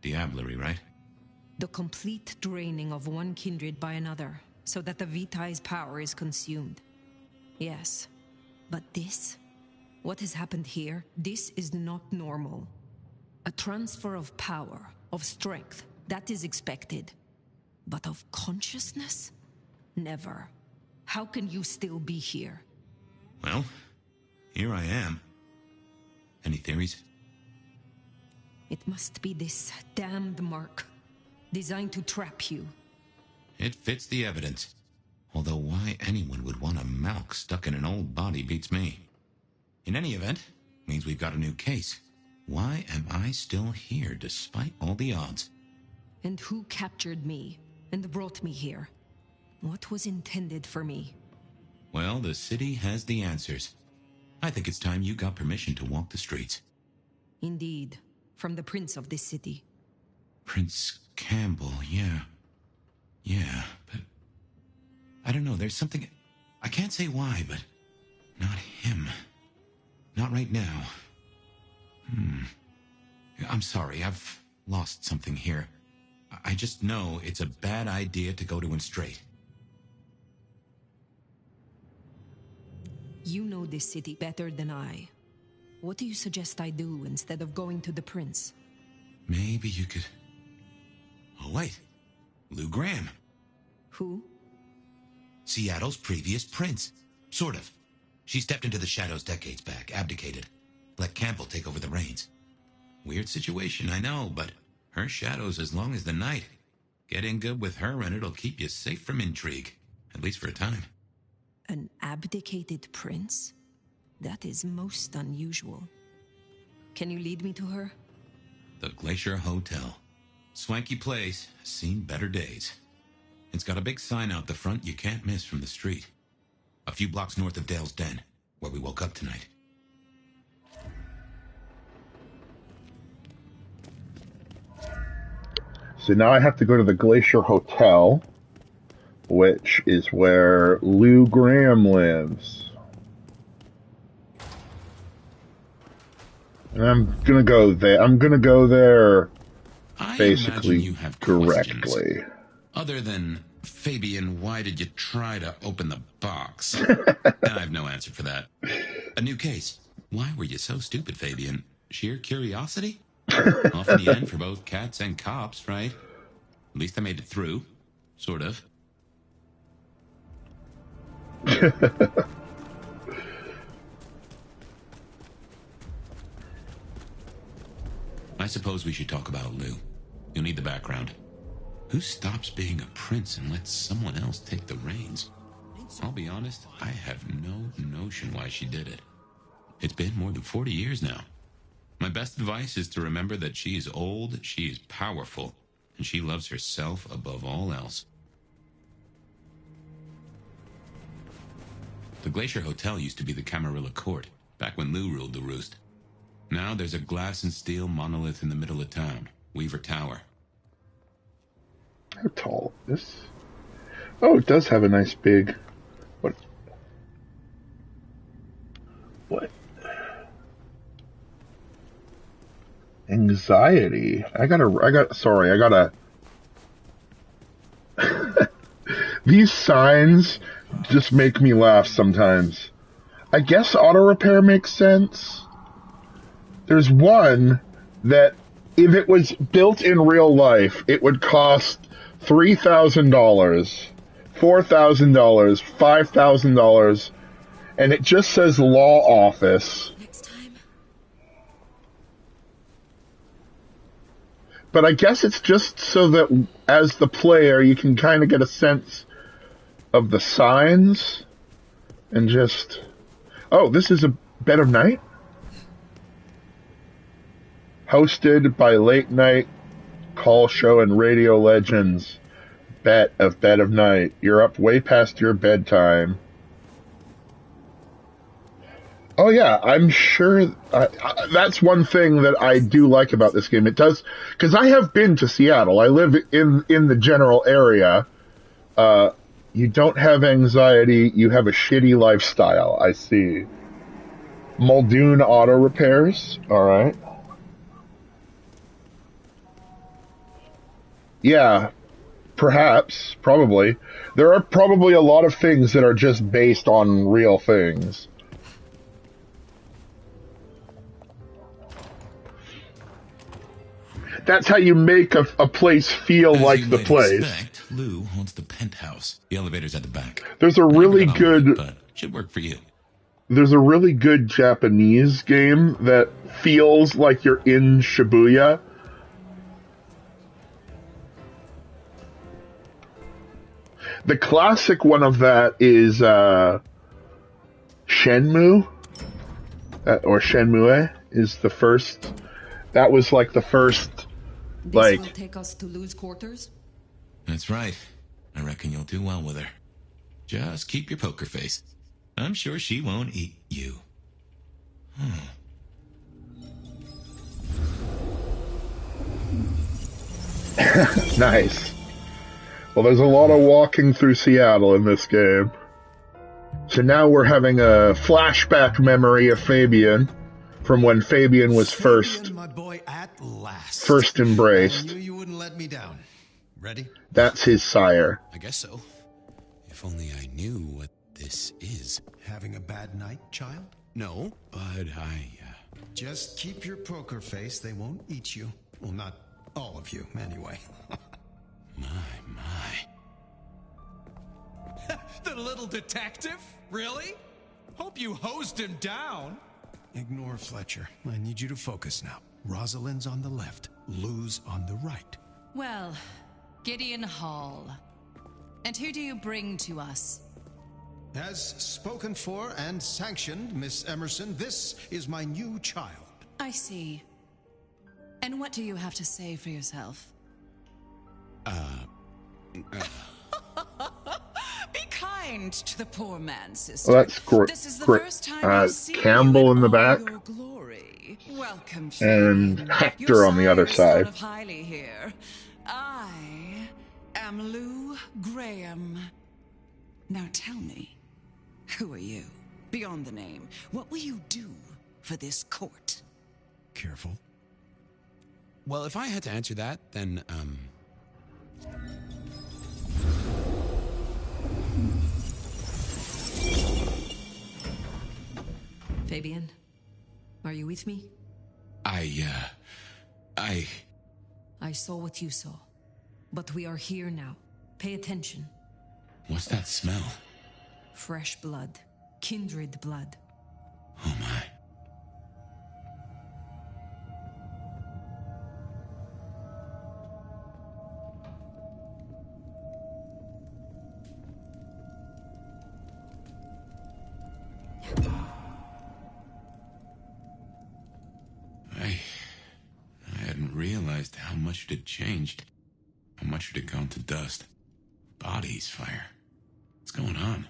Speaker 4: Diablerie, right?
Speaker 3: The complete draining of one kindred by another, so that the Vitai's power is consumed. Yes. But this? What has happened here? This is not normal. A transfer of power, of strength, that is expected. But of consciousness? Never. How can you still be here?
Speaker 2: Well, here I am. Any theories?
Speaker 3: It must be this damned mark, designed to trap you.
Speaker 2: It fits the evidence. Although why anyone would want a Malk stuck in an old body beats me. In any event, means we've got a new case. Why am I still here despite all the odds?
Speaker 3: And who captured me and brought me here? What was intended for me?
Speaker 2: Well, the city has the answers. I think it's time you got permission to walk the streets.
Speaker 3: Indeed, from the prince of this city.
Speaker 2: Prince Campbell, yeah. Yeah, but... I don't know, there's something... I can't say why, but... Not him. Not right now. I'm sorry, I've lost something here. I just know it's a bad idea to go to him straight.
Speaker 3: You know this city better than I. What do you suggest I do instead of going to the prince?
Speaker 2: Maybe you could... Oh, wait. Lou Graham.
Speaker 3: Who?
Speaker 2: Seattle's previous prince. Sort of. She stepped into the shadows decades back, abdicated. Let Campbell take over the reins. Weird situation, I know, but her shadow's as long as the night. Get in good with her and it'll keep you safe from intrigue. At least for a time.
Speaker 3: An abdicated prince? That is most unusual. Can you lead me to her?
Speaker 2: The Glacier Hotel. Swanky place, seen better days. It's got a big sign out the front you can't miss from the street. A few blocks north of Dale's Den, where we woke up tonight.
Speaker 1: So now I have to go to the Glacier Hotel, which is where Lou Graham lives. And I'm gonna go there. Basically,
Speaker 2: you have
Speaker 1: directly.
Speaker 2: Questions. Other than, Fabian, why did you try to open the box? I have no answer for that. A new case. Why were you so stupid, Fabian? Sheer curiosity? Off in the end for both cats and cops, right? At least I made it through. Sort of. I suppose we should talk about Lou. You'll need the background. Who stops being a prince and lets someone else take the reins? I'll be honest, I have no notion why she did it. It's been more than 40 years now. My best advice is to remember that she is old, she is powerful, and she loves herself above all else. The Glacier Hotel used to be the Camarilla Court, back when Lou ruled the roost. Now there's a glass and steel monolith in the middle of town, Weaver Tower.
Speaker 1: How tall is this? Oh, it does have a nice big... What? Anxiety. These signs just make me laugh sometimes. I guess auto repair makes sense. There's one that, if it was built in real life, it would cost $3,000, $4,000, $5,000, and it just says law office.
Speaker 11: Next time.
Speaker 1: But I guess it's just so that as the player you can kind of get a sense of the signs and just... Oh, this is a Bed of Night? Hosted by late night call show and radio legends. Bed of Night. You're up way past your bedtime. Oh yeah, I'm sure that's one thing that I do like about this game. It does, because I have been to Seattle. I live in the general area. You don't have anxiety. You have a shitty lifestyle. I see. Muldoon Auto Repairs. All right. Perhaps, probably. There are probably a lot of things that are just based on real things. That's how you make a place feel like the place.
Speaker 2: Expect, Lou owns the penthouse. The elevator's at the back.
Speaker 1: There's a really good...
Speaker 2: but should work for you.
Speaker 1: There's a really good Japanese game that feels like you're in Shibuya. The classic one of that is Shenmue, or Shenmue is the first. That was like the first,
Speaker 3: This will take us to Lou's quarters?
Speaker 2: That's right. I reckon you'll do well with her. Just keep your poker face. I'm sure she won't eat you.
Speaker 1: Nice. Well, there's a lot of walking through Seattle in this game. So now we're having a flashback memory of Fabian from when Fabian was first embraced.
Speaker 5: I knew you wouldn't let me down. Ready?
Speaker 1: That's his sire.
Speaker 4: I guess so. If only I knew what this is.
Speaker 5: Having a bad night, child?
Speaker 4: No, but
Speaker 5: Just keep your poker face. They won't eat you. Well, not all of you, anyway.
Speaker 4: My.
Speaker 9: The little detective? Really? Hope you hosed him down.
Speaker 5: Ignore Fletcher. I need you to focus now. Rosalind's on the left, Lou's on the right.
Speaker 19: Well, Gideon Hall. And who do you bring to us?
Speaker 5: As spoken for and sanctioned, Miss Emerson, this is my new child.
Speaker 19: I see. And what do you have to say for yourself? Be kind to the poor man, sister.
Speaker 1: Well, that's great.
Speaker 19: This is the first time I've seen
Speaker 1: Campbell in the back,
Speaker 19: welcome,
Speaker 1: and Hector on the other side.
Speaker 19: Of highly here. I am Lou Graham. Now tell me, who are you? Beyond the name, what will you do for this court?
Speaker 5: Careful.
Speaker 4: Well, if I had to answer that, then,
Speaker 3: Fabian, are you with me?
Speaker 2: I
Speaker 3: saw what you saw. But we are here now. Pay attention.
Speaker 2: What's that smell?
Speaker 3: Fresh blood. Kindred blood.
Speaker 2: Oh my. I hadn't realized how much it had changed. How much it had gone to dust. Bodies, fire. What's going on?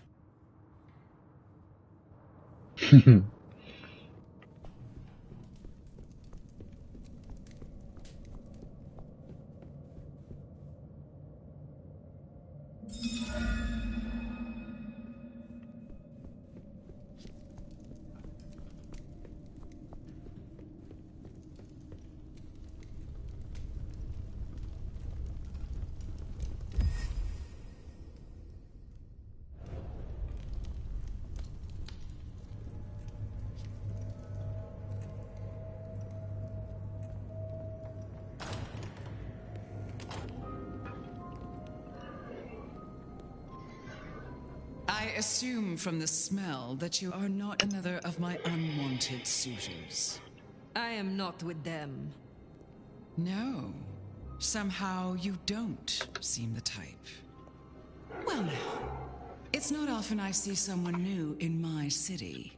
Speaker 13: I assume from the smell that you are not another of my unwanted suitors.
Speaker 3: I am not with them.
Speaker 13: No. Somehow you don't seem the type. Well now, it's not often I see someone new in my city.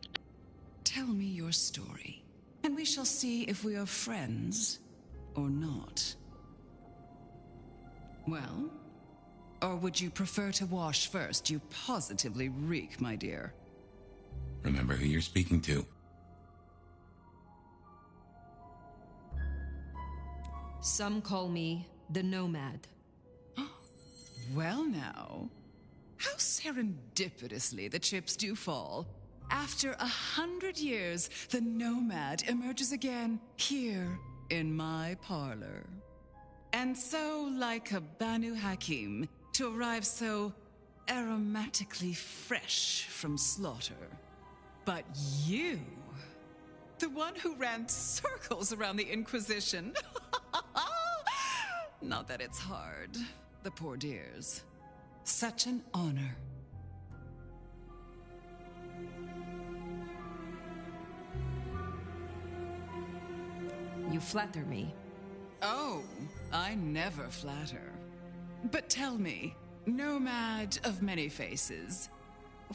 Speaker 13: Tell me your story, and we shall see if we are friends or not. Well? Or would you prefer to wash first? You positively reek, my dear.
Speaker 2: Remember who you're speaking to.
Speaker 3: Some call me the Nomad.
Speaker 13: Well now, how serendipitously the chips do fall. After 100 years, the Nomad emerges again here in my parlor. And so like a Banu Hakim, to arrive so aromatically fresh from slaughter. But you, the one who ran circles around the Inquisition. Not that it's hard, the poor dears. Such an honor.
Speaker 3: You flatter me.
Speaker 13: Oh, I never flatter. But tell me, nomad of many faces,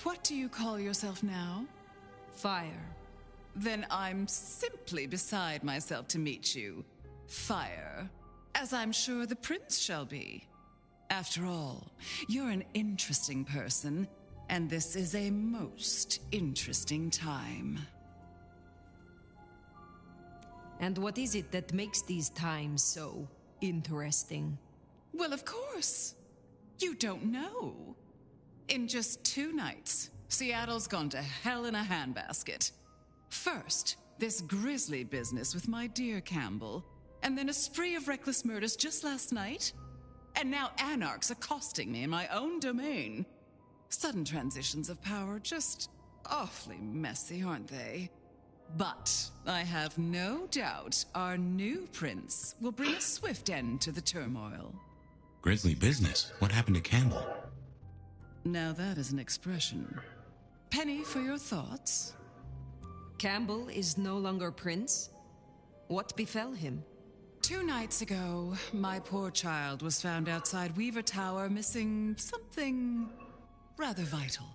Speaker 13: what do you call yourself now?
Speaker 3: Fire.
Speaker 13: Then I'm simply beside myself to meet you. Fire. As I'm sure the prince shall be. After all, you're an interesting person, and this is a most interesting time.
Speaker 3: And what is it that makes these times so interesting?
Speaker 13: Well, of course. You don't know. In just 2 nights, Seattle's gone to hell in a handbasket. First, this grisly business with my dear Campbell, and then a spree of reckless murders just last night. And now anarchs accosting me in my own domain. Sudden transitions of power, just awfully messy, aren't they? But I have no doubt our new prince will bring a swift end to the turmoil.
Speaker 2: Grisly business? What happened to Campbell?
Speaker 13: Now that is an expression. Penny for your thoughts?
Speaker 3: Campbell is no longer prince? What befell him?
Speaker 13: 2 nights ago, my poor child was found outside Weaver Tower missing something rather vital.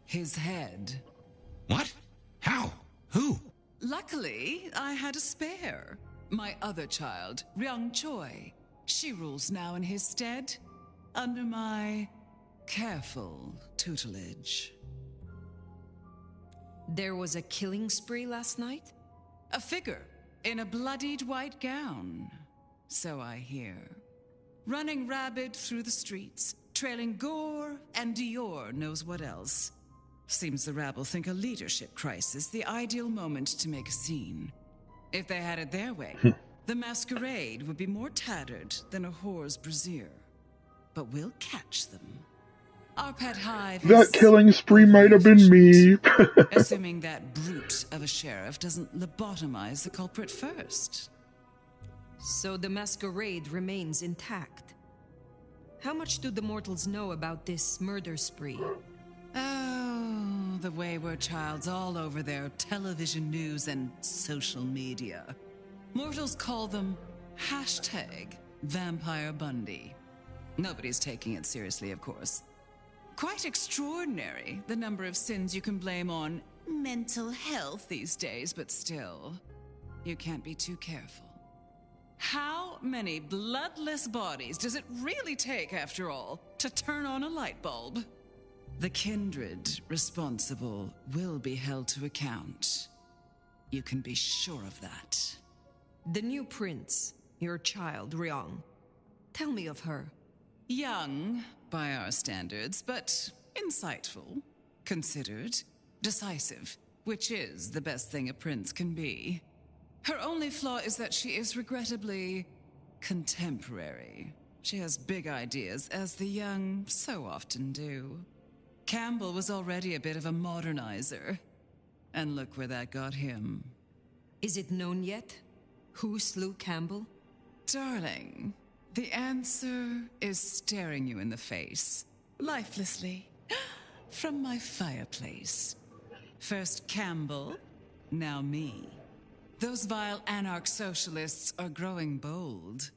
Speaker 13: His head.
Speaker 2: What? How? Who?
Speaker 13: Luckily, I had a spare. My other child, Ryung Choi. She rules now in his stead, under my careful tutelage.
Speaker 3: There was a killing spree last night?
Speaker 13: A figure in a bloodied white gown, so I hear. Running rabid through the streets, trailing gore and Dior knows what else. Seems the rabble think a leadership crisis the ideal moment to make a scene. If they had it their way, the masquerade would be more tattered than a whore's brassiere. But we'll catch them. Our pet hive
Speaker 1: That killing spree might have been me.
Speaker 13: assuming that brute of a sheriff doesn't lobotomize the culprit first.
Speaker 3: So the masquerade remains intact. How much do the mortals know about this murder spree?
Speaker 13: Oh, the wayward child's all over their television news and social media. Mortals call them #Vampire Bundy. Nobody's taking it seriously, of course. Quite extraordinary, the number of sins you can blame on mental health these days, but still, you can't be too careful. How many bloodless bodies does it really take, after all, to turn on a light bulb? The kindred responsible will be held to account. You can be sure of that.
Speaker 3: The new prince, your child, Ryung. Tell me of her.
Speaker 13: Young, by our standards, but insightful, considered, decisive, which is the best thing a prince can be. Her only flaw is that she is regrettably contemporary. She has big ideas, as the young so often do. Campbell was already a bit of a modernizer. And look where that got him.
Speaker 3: Is it known yet? Who slew Campbell?
Speaker 13: Darling, the answer is staring you in the face, lifelessly, from my fireplace. First Campbell, now me. Those vile anarch socialists are growing bold.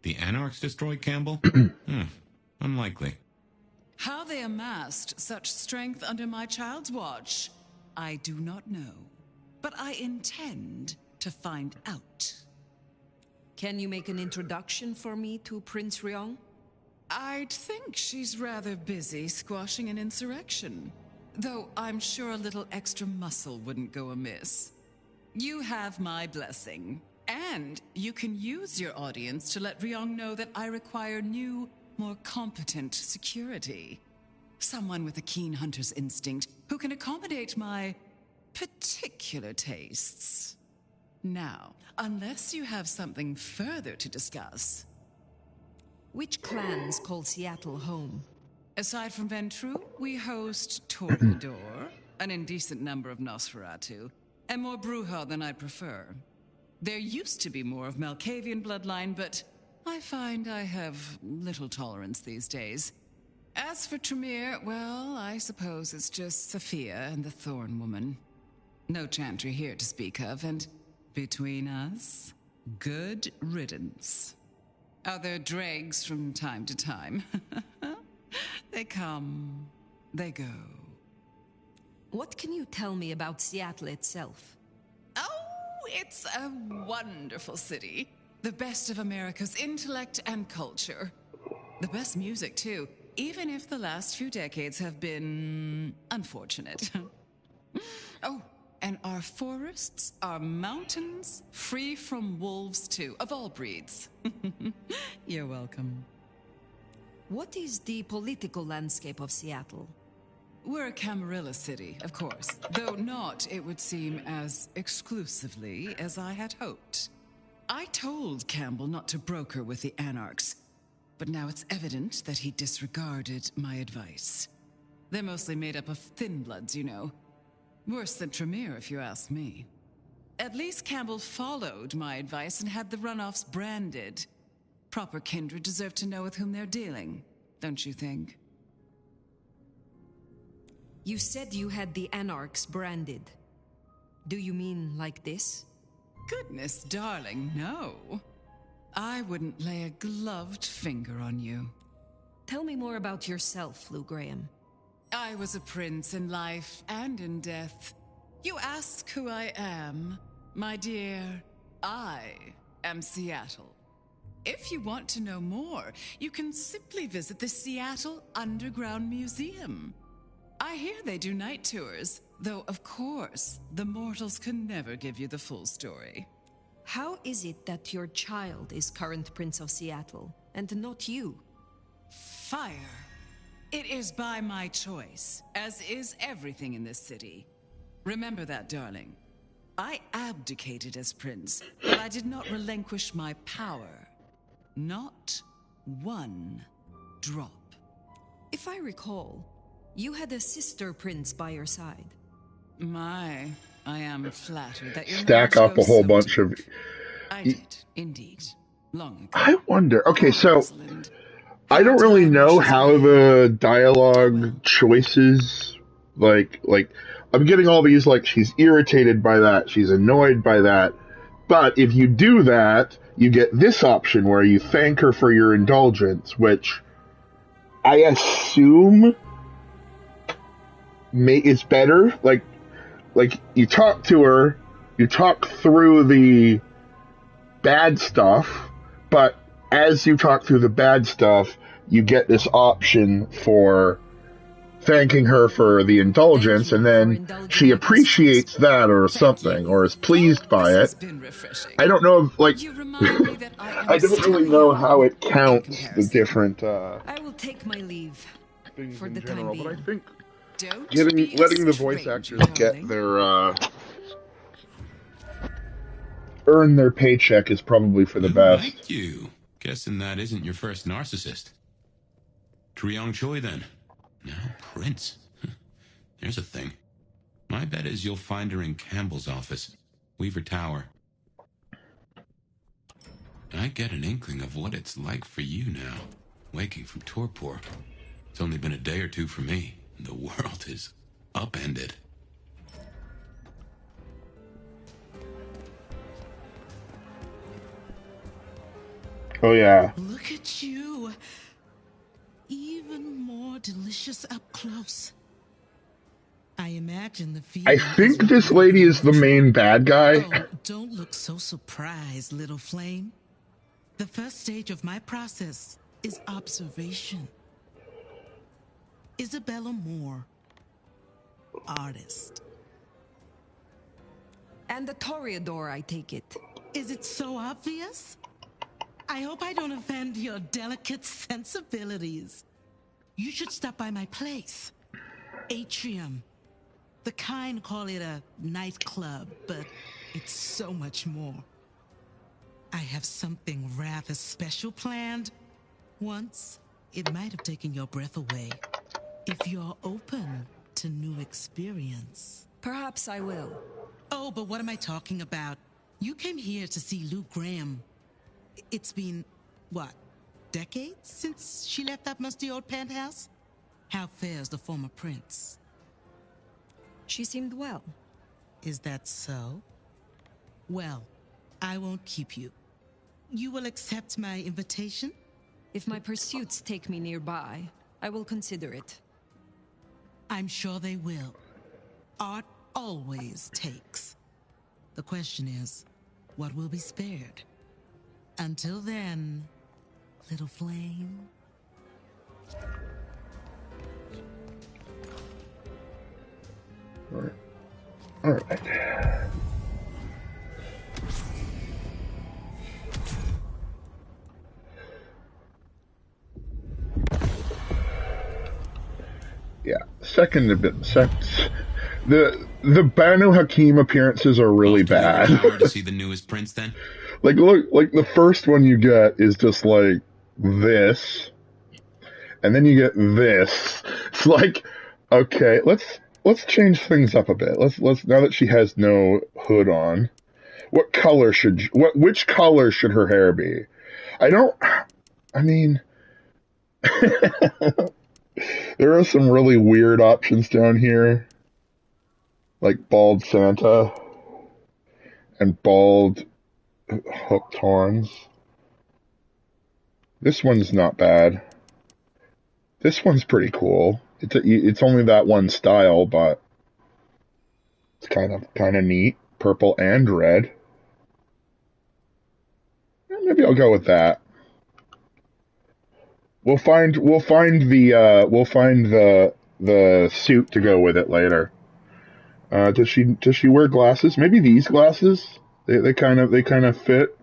Speaker 2: The anarchs destroyed Campbell? Unlikely.
Speaker 13: How they amassed such strength under my child's watch, I do not know. But I intend to find out.
Speaker 3: Can you make an introduction for me to Prince Ryung?
Speaker 13: I'd think she's rather busy squashing an insurrection. Though I'm sure a little extra muscle wouldn't go amiss. You have my blessing. And you can use your audience to let Ryung know that I require new, more competent security. Someone with a keen hunter's instinct who can accommodate my particular tastes. Now, unless you have something further to discuss,
Speaker 3: Which clans call Seattle home?
Speaker 13: Aside from Ventru, we host Toreador, an indecent number of Nosferatu, and more Bruja than I'd prefer. There used to be more of Malkavian bloodline, but I find I have little tolerance these days. As for Tremere, well, I suppose it's just Sophia and the Thorn Woman. No Chantry here to speak of, and between us, good riddance. Other dregs from time to time. They come, they go.
Speaker 3: What can you tell me about Seattle itself?
Speaker 13: Oh, it's a wonderful city. The best of America's intellect and culture. The best music, too, even if the last few decades have been unfortunate. Oh, and our forests, our mountains, free from wolves, too, of all breeds. You're welcome.
Speaker 3: What is the political landscape of Seattle?
Speaker 13: We're a Camarilla city, of course, though not, it would seem, as exclusively as I had hoped. I told Campbell not to broker with the Anarchs, but now it's evident that he disregarded my advice. They're mostly made up of thin bloods, you know. Worse than Tremere, if you ask me. At least Campbell followed my advice and had the runoffs branded. Proper kindred deserve to know with whom they're dealing, don't you think?
Speaker 3: You said you had the Anarchs branded. Do you mean like this?
Speaker 13: Goodness, darling, no. I wouldn't lay a gloved finger on you.
Speaker 3: Tell me more about yourself, Lou Graham.
Speaker 13: I was a prince in life and in death. You ask who I am. My dear, I am Seattle. If you want to know more, you can simply visit the Seattle Underground Museum. I hear they do night tours, though of course, the mortals can never give you the full story.
Speaker 3: How is it that your child is current Prince of Seattle, and not you?
Speaker 13: Fire. It is by my choice, as is everything in this city. Remember that, darling. I abdicated as prince, but I did not relinquish my power. Not one drop.
Speaker 3: If I recall, you had a sister prince by your side.
Speaker 13: I am flattered that your
Speaker 1: stack
Speaker 13: knowledge
Speaker 1: up a
Speaker 13: goes
Speaker 1: whole
Speaker 13: so
Speaker 1: bunch
Speaker 13: deep.
Speaker 1: of.
Speaker 13: I did, indeed. Long ago.
Speaker 1: I wonder. Okay, so
Speaker 13: Rosalind,
Speaker 1: I don't really
Speaker 13: time
Speaker 1: know
Speaker 13: rushes
Speaker 1: how
Speaker 13: by.
Speaker 1: the dialogue choices, like I'm getting all these, like, she's irritated by that, she's annoyed by that, but if you do that, you get this option where you thank her for your indulgence, which I assume is better. Like you talk to her, you talk through the bad stuff, but as you talk through the bad stuff, you get this option for thanking her for the indulgence, and then she appreciates that or something, or is pleased by it. I don't know if, like, I don't really know how it counts the different
Speaker 3: I will take my leave
Speaker 1: things
Speaker 3: for
Speaker 1: in
Speaker 3: the
Speaker 1: general,
Speaker 3: time
Speaker 1: but I
Speaker 3: being.
Speaker 1: think
Speaker 13: Don't
Speaker 1: letting the voice actors get their earn their paycheck is probably for the
Speaker 4: Who
Speaker 1: best.
Speaker 4: liked you? Guessing that isn't your first narcissist. Triong Choi, then. Now Prince. Here's a thing. My bet is you'll find her in Campbell's office, Weaver Tower. I get an inkling of what it's like for you now, waking from torpor. It's only been a day or two for me. The world is upended.
Speaker 1: Oh yeah.
Speaker 20: Look at you. Even more delicious up close. I imagine the feeling.
Speaker 1: I think this lady is the main bad guy.
Speaker 20: Oh, don't look so surprised, little flame. The first stage of my process is observation. Isabella Moore, artist.
Speaker 3: And the Toreador, I take it.
Speaker 20: Is it so obvious? I hope I don't offend your delicate sensibilities. You should stop by my place, Atrium. The kind call it a nightclub, but it's so much more. I have something rather special planned. Once, it might have taken your breath away. If you're open to new experience.
Speaker 3: Perhaps I will.
Speaker 20: Oh, but what am I talking about? You came here to see Lou Graham. It's been, what, decades since she left that musty old penthouse? How fares the former prince?
Speaker 3: She seemed well.
Speaker 20: Is that so? Well, I won't keep you. You will accept my invitation?
Speaker 3: If my pursuits take me nearby, I will consider it.
Speaker 20: I'm sure they will. Art always takes. The question is, what will be spared? Until then, little flame.
Speaker 1: All right. Yeah, the Banu Hakim appearances are really bad.
Speaker 4: To see the newest prince, then.
Speaker 1: Look, the first one you get is just like this, and then you get this. It's like, okay, let's change things up a bit. Let's now that she has no hood on, which color should her hair be? I mean, there are some really weird options down here, like bald Santa and bald hooked horns. This one's not bad. This one's pretty cool. It's only that one style, but it's kind of neat. Purple and red. Maybe I'll go with that. We'll find the suit to go with it later. Does she wear glasses? Maybe these glasses? They kind of fit.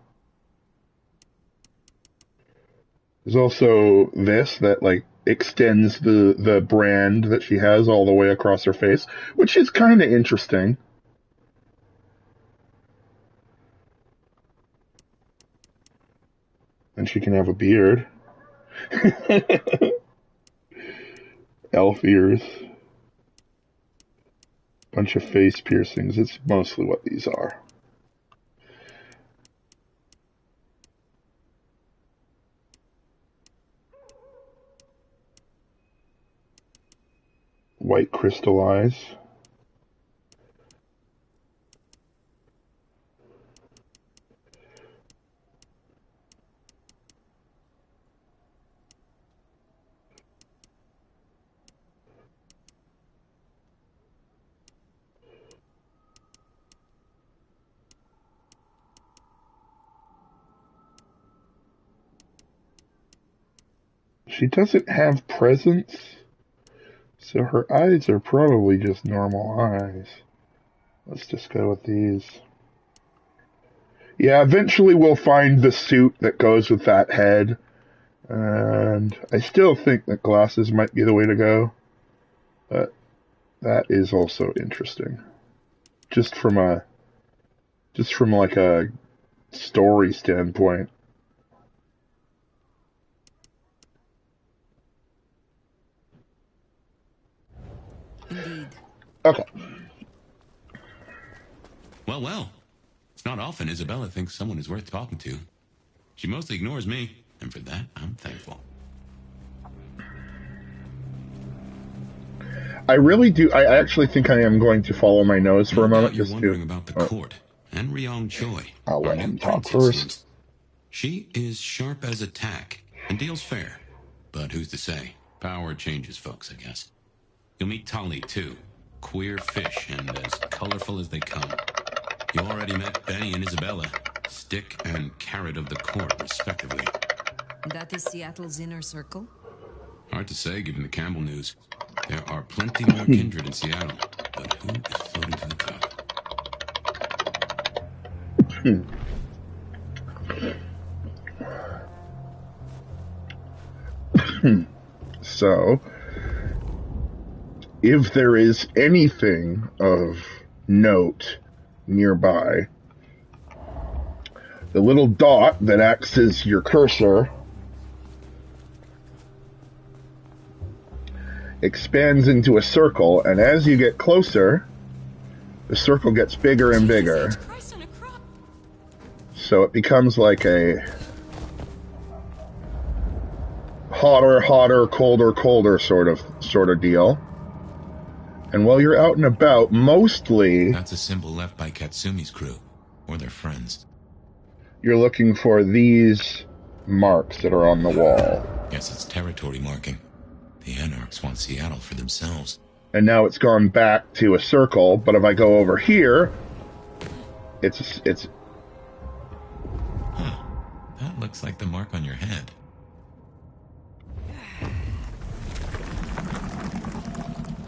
Speaker 1: There's also this that like extends the brand that she has all the way across her face, which is kind of interesting. And she can have a beard. Elf ears. Bunch of face piercings. It's mostly what these are. White crystal eyes. She doesn't have presence, so her eyes are probably just normal eyes. Let's just go with these. Yeah, eventually we'll find the suit that goes with that head, and I still think that glasses might be the way to go, but that is also interesting. Just from like a story standpoint.
Speaker 3: Indeed.
Speaker 1: Okay.
Speaker 4: Well. It's not often Isabella thinks someone is worth talking to. She mostly ignores me, and for that, I'm thankful.
Speaker 1: I actually think I am going to follow my nose for a moment.
Speaker 4: You're wondering about the court and Ryong Choi.
Speaker 1: I'll let him talk first.
Speaker 4: She is sharp as a tack and deals fair. But who's to say? Power changes folks, I guess. You'll meet Tali, too. Queer fish and as colorful as they come. You already met Benny and Isabella, stick and carrot of the court, respectively.
Speaker 3: That is Seattle's inner circle?
Speaker 4: Hard to say, given the Campbell news. There are plenty more kindred in Seattle, but who is floating to the
Speaker 1: top? So, if there is anything of note nearby, the little dot that acts as your cursor expands into a circle, and as you get closer, the circle gets bigger and bigger. So it becomes like a hotter, hotter, colder, colder sort of deal. And while you're out and about, mostly...
Speaker 2: That's a symbol left by Katsumi's crew, or their friends.
Speaker 1: You're looking for these marks that are on the wall.
Speaker 2: Guess it's territory marking. The Anarchs want Seattle for themselves.
Speaker 1: And now it's gone back to a circle, but if I go over here, it's...
Speaker 2: Huh. That looks like the mark on your head.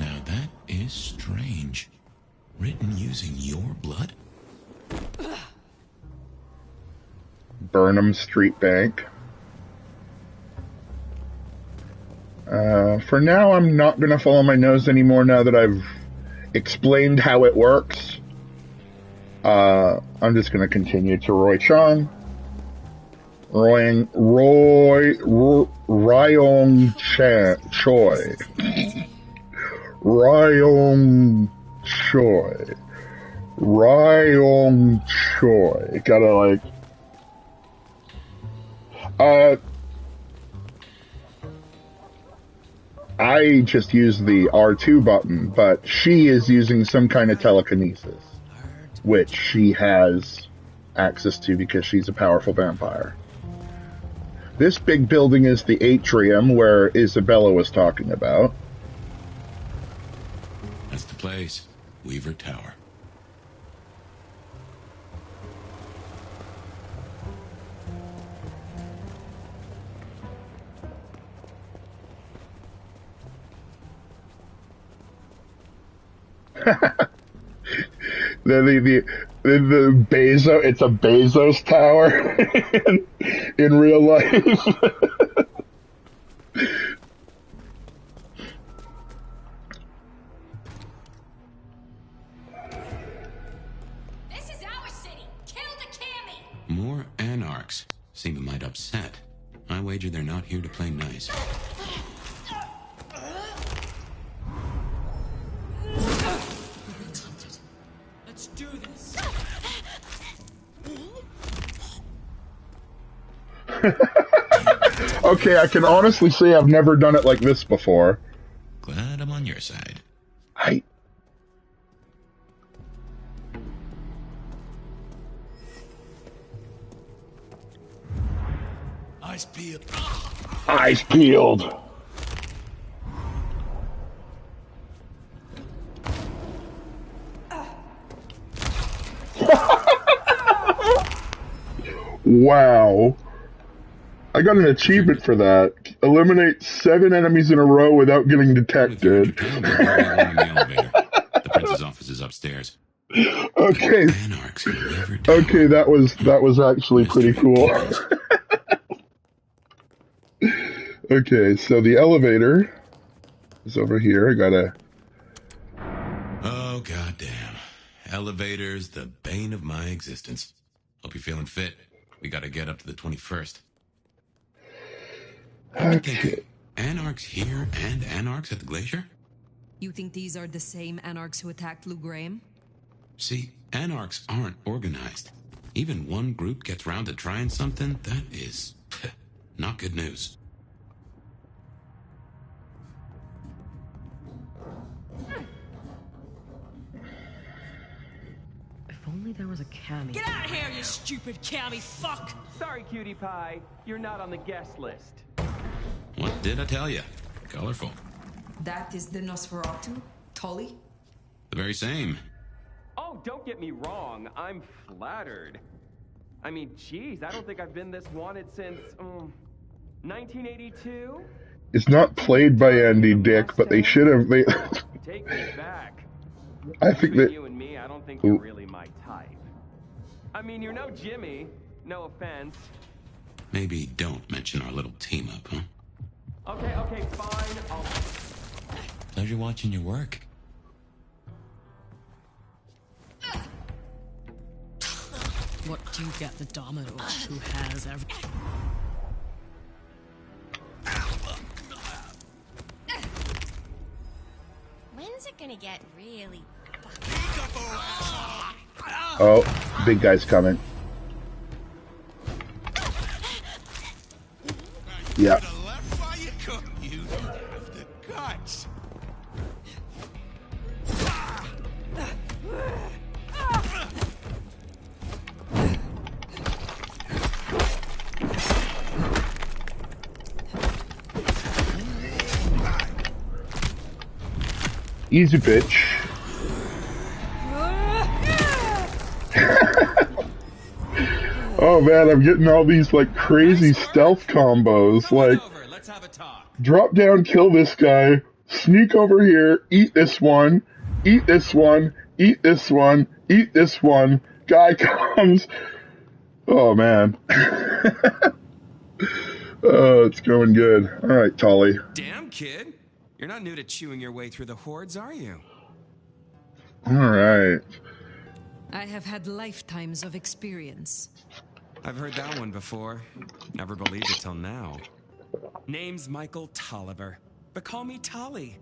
Speaker 2: Now that is strange. Written using your blood?
Speaker 1: Burnham Street Bank. For now, I'm not going to follow my nose anymore now that I've explained how it works. I'm just going to continue to Roy Chong. Ryong Choi. Ryong Choi. Ryong Choi. Gotta like... I just use the R2 button, but she is using some kind of telekinesis, which she has access to because she's a powerful vampire. This big building is the atrium where Isabella was talking about.
Speaker 2: That's the place. Weaver Tower.
Speaker 1: the Bezos, it's a Bezos tower in real life.
Speaker 21: This is our city. Kill the Cammy.
Speaker 2: More Anarchs. Seem a mite upset. I wager they're not here to play nice.
Speaker 8: Let's do this.
Speaker 1: Okay, I can honestly say I've never done it like this before.
Speaker 2: Glad I'm on your side.
Speaker 8: Eyes peeled.
Speaker 1: Eyes peeled. Wow. I got an achievement for that. Eliminate 7 enemies in a row without getting detected.
Speaker 2: The prince's office is upstairs.
Speaker 1: Okay. Okay, that was actually pretty cool. Okay, so the elevator is over here. I gotta...
Speaker 2: Oh, goddamn. Elevators, the bane of my existence. Hope you're feeling fit. We gotta get up to the 21st.
Speaker 1: Okay.
Speaker 2: Anarchs here and Anarchs at the glacier?
Speaker 3: You think these are the same Anarchs who attacked Lou Graham?
Speaker 2: See, Anarchs aren't organized. Even one group gets round to trying something, that is not good news.
Speaker 11: If only there was a Cammy.
Speaker 8: Get out of here, you stupid Cammy fuck!
Speaker 22: Sorry, cutie pie. You're not on the guest list.
Speaker 2: What did I tell you? Colorful.
Speaker 3: That is the Nosferatu? Tully?
Speaker 2: The very same.
Speaker 22: Oh, don't get me wrong. I'm flattered. I mean, geez, I don't think I've been this wanted since, 1982?
Speaker 1: It's not played by Andy Dick, but they should have...
Speaker 22: Take me back.
Speaker 1: I think that...
Speaker 22: You and me, I don't think you're really my type. I mean, you're no Jimmy. No offense.
Speaker 2: Maybe don't mention our little team up, huh?
Speaker 22: Okay, fine.
Speaker 2: Pleasure watching your work.
Speaker 11: What do you get the Dominoes who has every...
Speaker 21: gonna get really...
Speaker 1: Oh, big guy's coming. Yeah.
Speaker 9: You don't have the guts.
Speaker 1: Easy, bitch. Oh man, I'm getting all these like crazy stealth combos. Like, drop down, kill this guy, sneak over here, eat this one, eat this one, eat this one, eat this one. Guy comes. Oh man. Oh, it's going good. All right, Tolly.
Speaker 22: Damn, kid. You're not new to chewing your way through the hordes, are you?
Speaker 1: All right.
Speaker 3: I have had lifetimes of experience.
Speaker 22: I've heard that one before. Never believed it till now. Name's Michael Tolliver, but call me Tolly.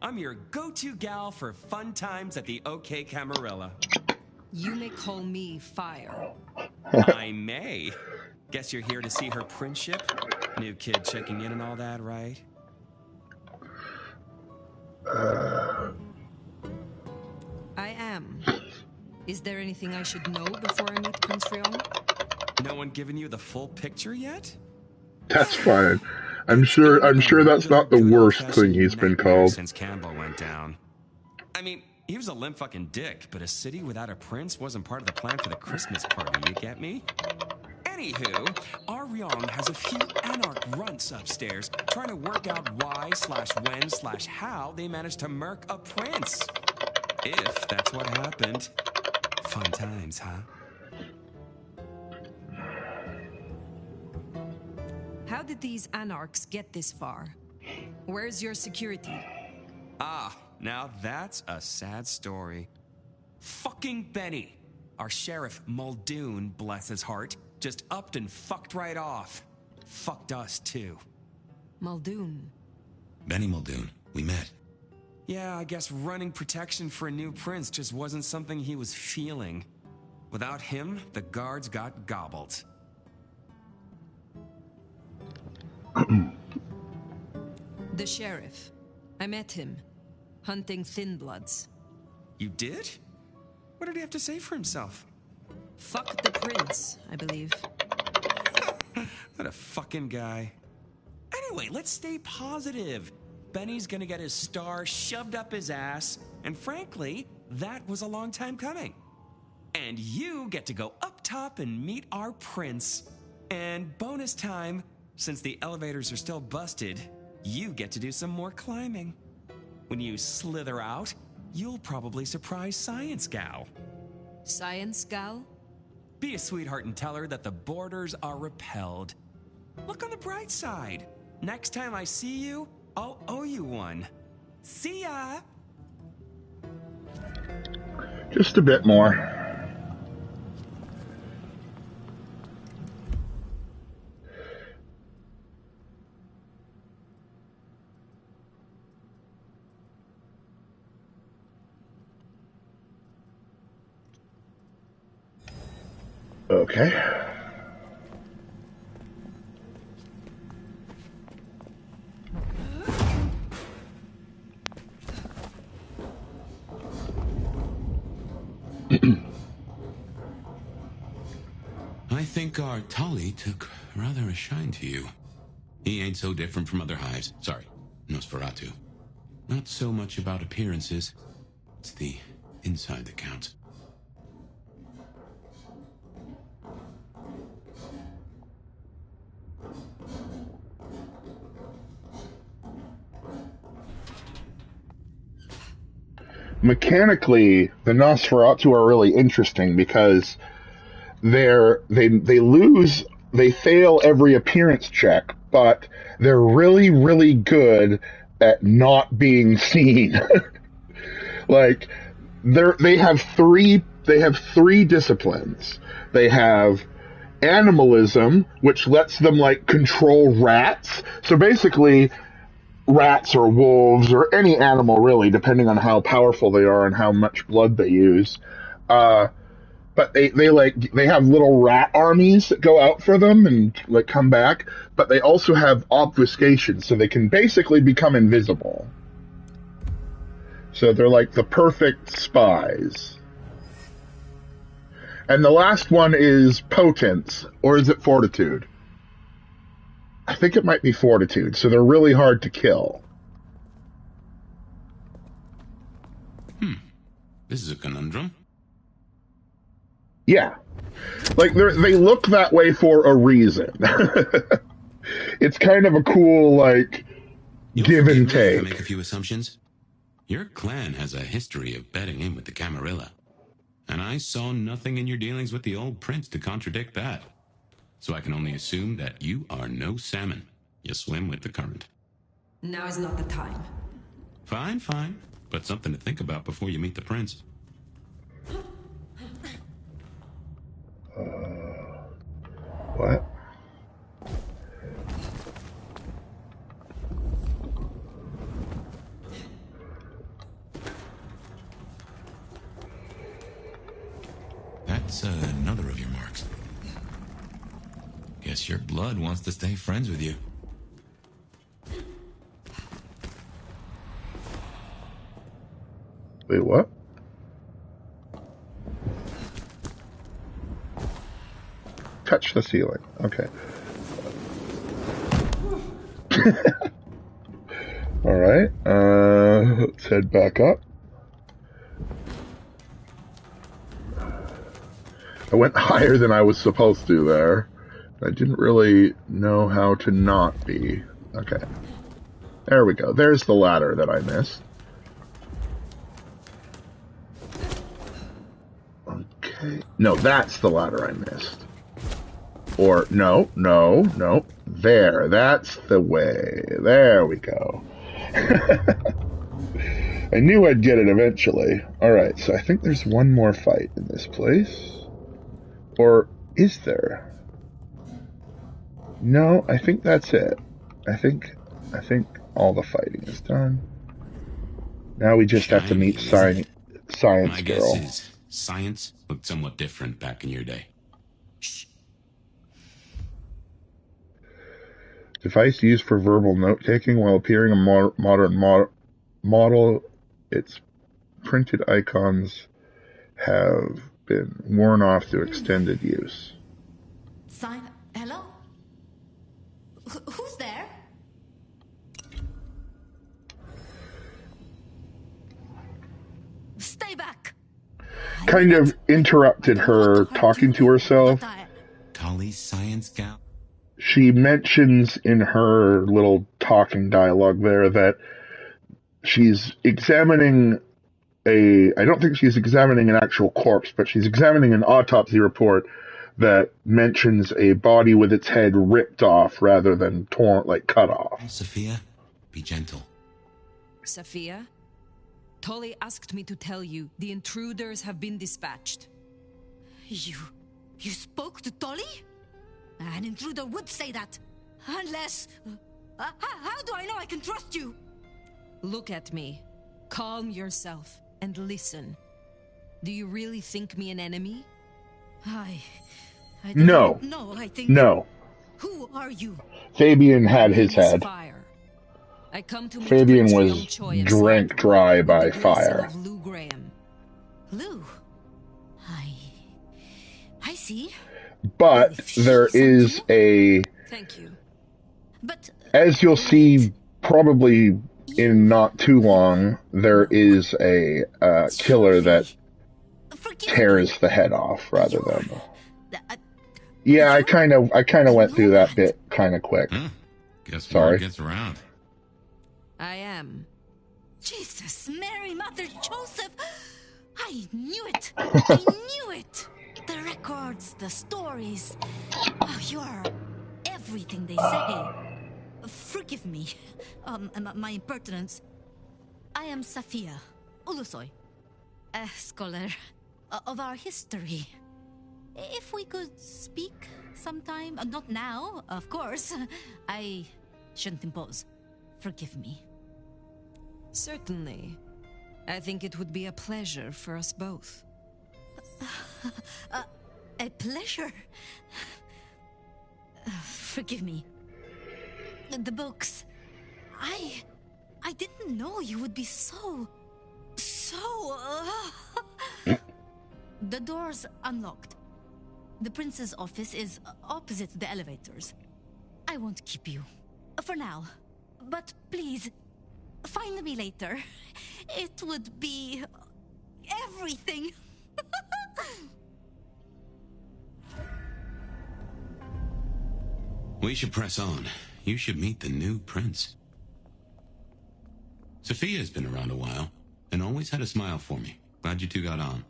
Speaker 22: I'm your go-to gal for fun times at the OK Camarilla.
Speaker 3: You may call me Fire.
Speaker 22: I may. Guess you're here to see her princeship? New kid checking in and all that, right?
Speaker 3: I am. Is there anything I should know before I meet Prince Rion?
Speaker 22: No one given you the full picture yet?
Speaker 1: That's fine. I'm sure that's not the worst thing he's been called.
Speaker 22: Since Campbell went down. I mean, he was a limp fucking dick, but a city without a prince wasn't part of the plan for the Christmas party, you get me? Anywho, our Ryong has a few anarch runts upstairs trying to work out why/when/how they managed to murk a prince. If that's what happened. Fun times, huh?
Speaker 3: How did these anarchs get this far? Where's your security?
Speaker 22: Ah, now that's a sad story. Fucking Benny, our sheriff Muldoon, bless his heart, just upped and fucked right off. Fucked us too.
Speaker 3: Muldoon.
Speaker 2: Benny Muldoon, we met.
Speaker 22: Yeah, I guess running protection for a new prince just wasn't something he was feeling. Without him, the guards got gobbled.
Speaker 3: The sheriff. I met him. Hunting Thin Bloods.
Speaker 22: You did? What did he have to say for himself?
Speaker 3: Fuck the prince, I believe.
Speaker 22: What a fucking guy. Anyway, let's stay positive. Benny's gonna get his star shoved up his ass, and frankly, that was a long time coming. And you get to go up top and meet our prince. And bonus time, since the elevators are still busted, you get to do some more climbing. When you slither out, you'll probably surprise Science Gal.
Speaker 3: Science Gal?
Speaker 22: Be a sweetheart and tell her that the borders are repelled. Look on the bright side. Next time I see you, I'll owe you one. See ya!
Speaker 1: Just a bit more. Okay.
Speaker 4: I think our Tolly took rather a shine to you. He ain't so different from other hives. Sorry, Nosferatu. Not so much about appearances. It's the inside that counts.
Speaker 1: Mechanically, the Nosferatu are really interesting because they fail every appearance check, but they're really, really good at not being seen. Like, they have three disciplines. They have animalism, which lets them like control rats. So basically, rats or wolves or any animal really, depending on how powerful they are and how much blood they use. But they have little rat armies that go out for them and like come back, but they also have obfuscation, so they can basically become invisible. So they're like the perfect spies. And the last one is potence, or is it fortitude? I think it might be fortitude, so they're really hard to kill.
Speaker 4: This is a conundrum.
Speaker 1: Yeah. Like, they look that way for a reason. It's kind of a cool, like, give and take.
Speaker 4: If I make a few assumptions. Your clan has a history of betting in with the Camarilla. And I saw nothing in your dealings with the old prince to contradict that. So I can only assume that you are no salmon. You swim with the current.
Speaker 3: Now is not the time.
Speaker 4: Fine, fine. But something to think about before you meet the prince.
Speaker 1: What?
Speaker 2: That's another of your marks. Guess your blood wants to stay friends with you.
Speaker 1: Wait, what? Touch the ceiling. Okay. Alright, let's head back up. I went higher than I was supposed to there. I didn't really know how to not be. Okay. There we go. There's the ladder that I missed. Okay. No, that's the ladder I missed. Or, no. There, that's the way. There we go. I knew I'd get it eventually. Alright, so I think there's one more fight in this place. Or is there? No, I think that's it. I think all the fighting is done. Now we just have to meet Science
Speaker 4: My
Speaker 1: Girl.
Speaker 4: guess is science looked somewhat different back in your day.
Speaker 1: Device used for verbal note-taking while appearing a modern model. Its printed icons have been worn off through extended use.
Speaker 12: Hello? Who's there? Stay back!
Speaker 1: Kind of interrupted her talking to herself.
Speaker 2: Tali's science gal?
Speaker 1: She mentions in her little talking dialogue there that she's examining I don't think she's examining an actual corpse, but she's examining an autopsy report that mentions a body with its head ripped off rather than torn, like cut off.
Speaker 2: Sophia, be gentle.
Speaker 3: Sophia? Tolly asked me to tell you the intruders have been dispatched.
Speaker 12: You spoke to Tolly? An intruder would say that. Unless... how do I know I can trust you?
Speaker 3: Look at me. Calm yourself and listen. Do you really think me an enemy?
Speaker 1: No.
Speaker 12: No, I think...
Speaker 1: No.
Speaker 12: Who are you?
Speaker 1: Fabian had his head.
Speaker 3: Fire. I come to
Speaker 1: Fabian was drank dry by fire.
Speaker 3: Lou Graham.
Speaker 12: Lou? I see.
Speaker 1: But there is a...
Speaker 3: Thank you.
Speaker 12: But...
Speaker 1: As you'll see probably in not too long, there is a killer that tears the head off rather than... Yeah, I kind of went through that bit kind of quick.
Speaker 4: Guess
Speaker 1: Sorry.
Speaker 4: word gets around.
Speaker 3: I am.
Speaker 12: Jesus, Mary, Mother, Joseph! I knew it! I knew it! The records, the stories. Oh, you are everything they say. Forgive me, my impertinence. I am Safia Ulusoy, a scholar of our history. If we could speak sometime, not now, of course. I shouldn't impose. forgive me.
Speaker 3: Certainly. I think it would be a pleasure for us both.
Speaker 12: A pleasure. Forgive me. The books. I didn't know you would be so... The door's unlocked. The prince's office is opposite the elevators. I won't keep you. For now. But please, find me later. It would be... everything.
Speaker 4: We should press on. You should meet the new prince. Sophia's been around a while, and always had a smile for me. Glad you two got on.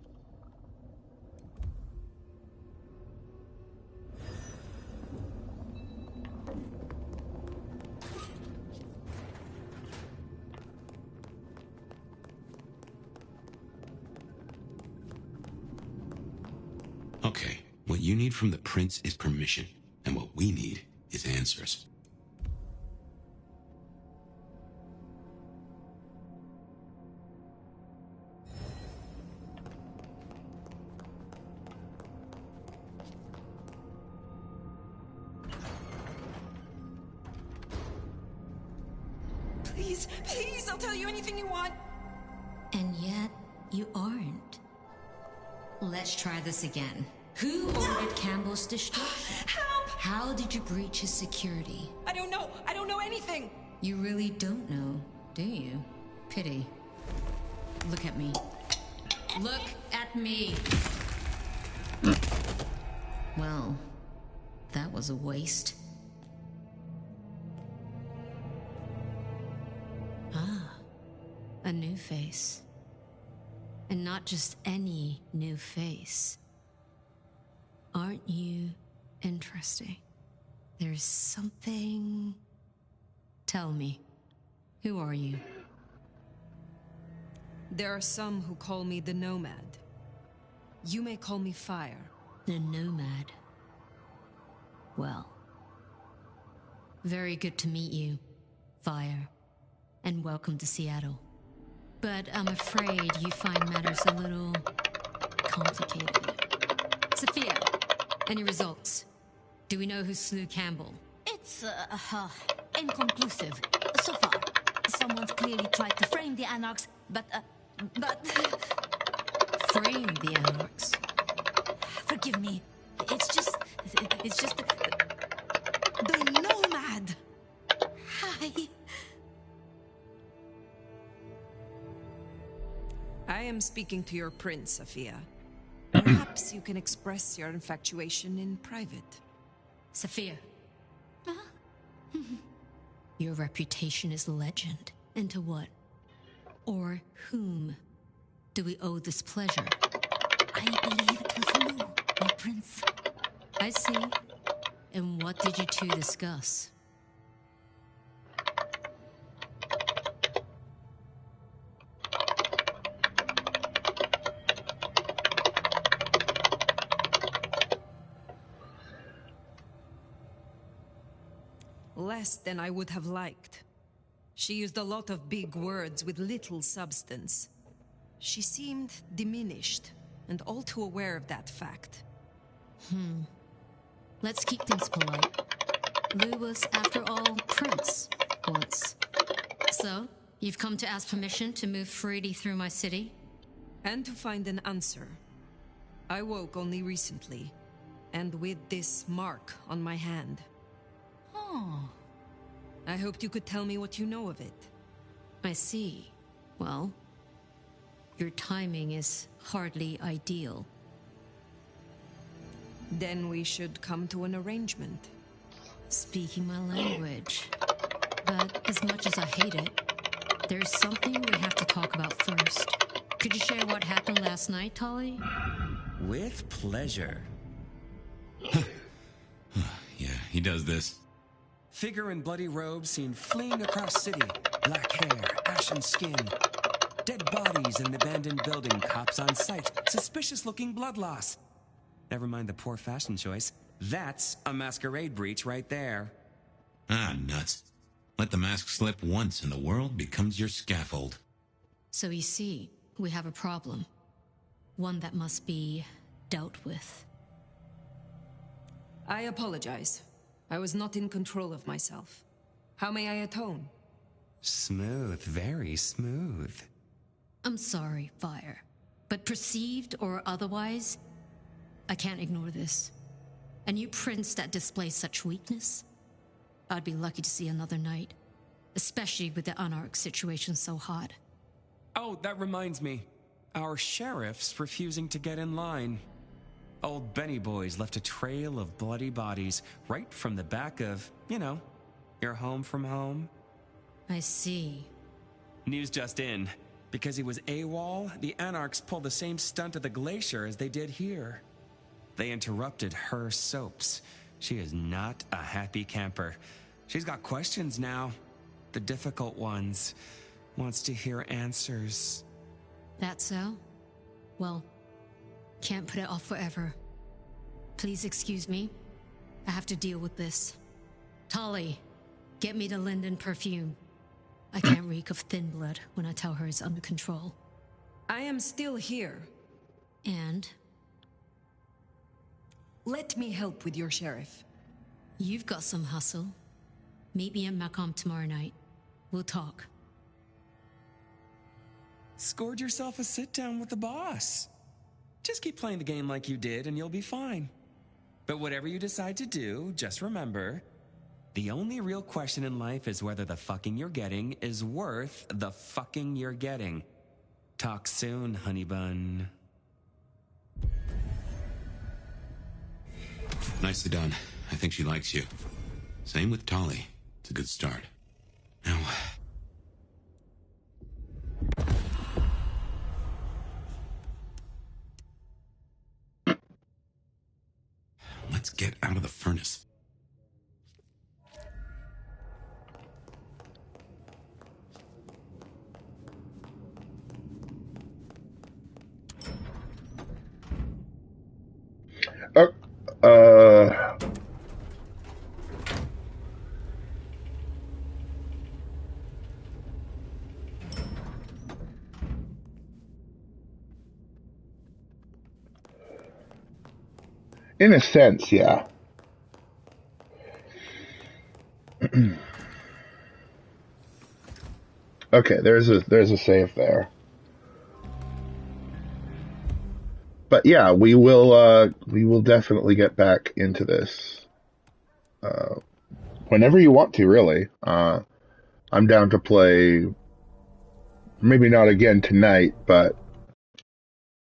Speaker 4: Okay, what you need from the prince is permission, and what we need is answers.
Speaker 19: Please, please, I'll tell you anything you want.
Speaker 6: And yet, you aren't. Let's try this again. Who ordered Campbell's destruction?
Speaker 19: Help!
Speaker 6: How did you breach his security?
Speaker 19: I don't know. I don't know anything.
Speaker 6: You really don't know, do you? Pity. Look at me. Look at me! Well, that was a waste. Ah, a new face. And not just any new face. Aren't you interesting? There's something... Tell me, who are you?
Speaker 3: There are some who call me the Nomad. You may call me Fire.
Speaker 6: The Nomad. Well, very good to meet you, Fire. And welcome to Seattle. But I'm afraid you find matters a little complicated. Sophia, any results? Do we know who slew Campbell?
Speaker 12: It's, inconclusive. So far. Someone's clearly tried to frame the Anarchs, but...
Speaker 6: Frame the Anarchs?
Speaker 12: Forgive me. It's just... The Nomad! Hi.
Speaker 3: I am speaking to your prince, Sophia. Perhaps you can express your infatuation in private.
Speaker 6: Sophia. Your reputation is legend. And to what? Or whom do we owe this pleasure?
Speaker 12: I believe it was you, my prince.
Speaker 6: I see. And what did you two discuss?
Speaker 3: Less than I would have liked. She used a lot of big words with little substance. She seemed diminished, and all too aware of that fact.
Speaker 6: Let's keep things polite. Lou was, after all, prince once. So, you've come to ask permission to move freely through my city?
Speaker 3: And to find an answer. I woke only recently, and with this mark on my hand.
Speaker 6: Oh.
Speaker 3: I hoped you could tell me what you know of it.
Speaker 6: I see. Well, your timing is hardly ideal.
Speaker 3: Then we should come to an arrangement.
Speaker 6: Speaking my language. But as much as I hate it, there's something we have to talk about first. Could you share what happened last night, Tolly?
Speaker 22: With pleasure.
Speaker 4: Yeah, he does this.
Speaker 22: Figure in bloody robes seen fleeing across city. Black hair, ashen skin. Dead bodies in an abandoned building. Cops on site. Suspicious-looking blood loss. Never mind the poor fashion choice. That's a masquerade breach right there.
Speaker 4: Ah, nuts.
Speaker 2: Let the mask slip once and the world becomes your scaffold.
Speaker 6: So you see, we have a problem. One that must be dealt with.
Speaker 3: I apologize. I was not in control of myself. How may I atone?
Speaker 22: Smooth, very smooth.
Speaker 6: I'm sorry, Fire. But perceived or otherwise, I can't ignore this. A new prince that displays such weakness? I'd be lucky to see another night. Especially with the Anarch situation so hot.
Speaker 22: Oh, that reminds me. Our sheriff's refusing to get in line. Old Benny Boys left a trail of bloody bodies right from the back of, you know, your home from home.
Speaker 6: I see.
Speaker 22: News just in. Because he was AWOL, the Anarchs pulled the same stunt at the glacier as they did here. They interrupted her soaps. She is not a happy camper. She's got questions now. The difficult ones. Wants to hear answers.
Speaker 6: That so? Well, can't put it off forever. Please excuse me. I have to deal with this. Tolly, get me the Linden perfume. I can't reek of thin blood when I tell her it's under control.
Speaker 3: I am still here.
Speaker 6: And?
Speaker 3: Let me help with your sheriff.
Speaker 6: You've got some hustle. Meet me at Macomb tomorrow night. We'll talk.
Speaker 22: Scored yourself a sit-down with the boss. Just keep playing the game like you did and you'll be fine. But whatever you decide to do, just remember, the only real question in life is whether the fucking you're getting is worth the fucking you're getting. Talk soon, honey bun.
Speaker 2: Nicely done. I think she likes you. Same with Tolly. It's a good start. Now... let's get out of the furnace.
Speaker 1: In a sense, yeah. Okay, there's a save there. But yeah, we will definitely get back into this whenever you want to. Really, I'm down to play. Maybe not again tonight, but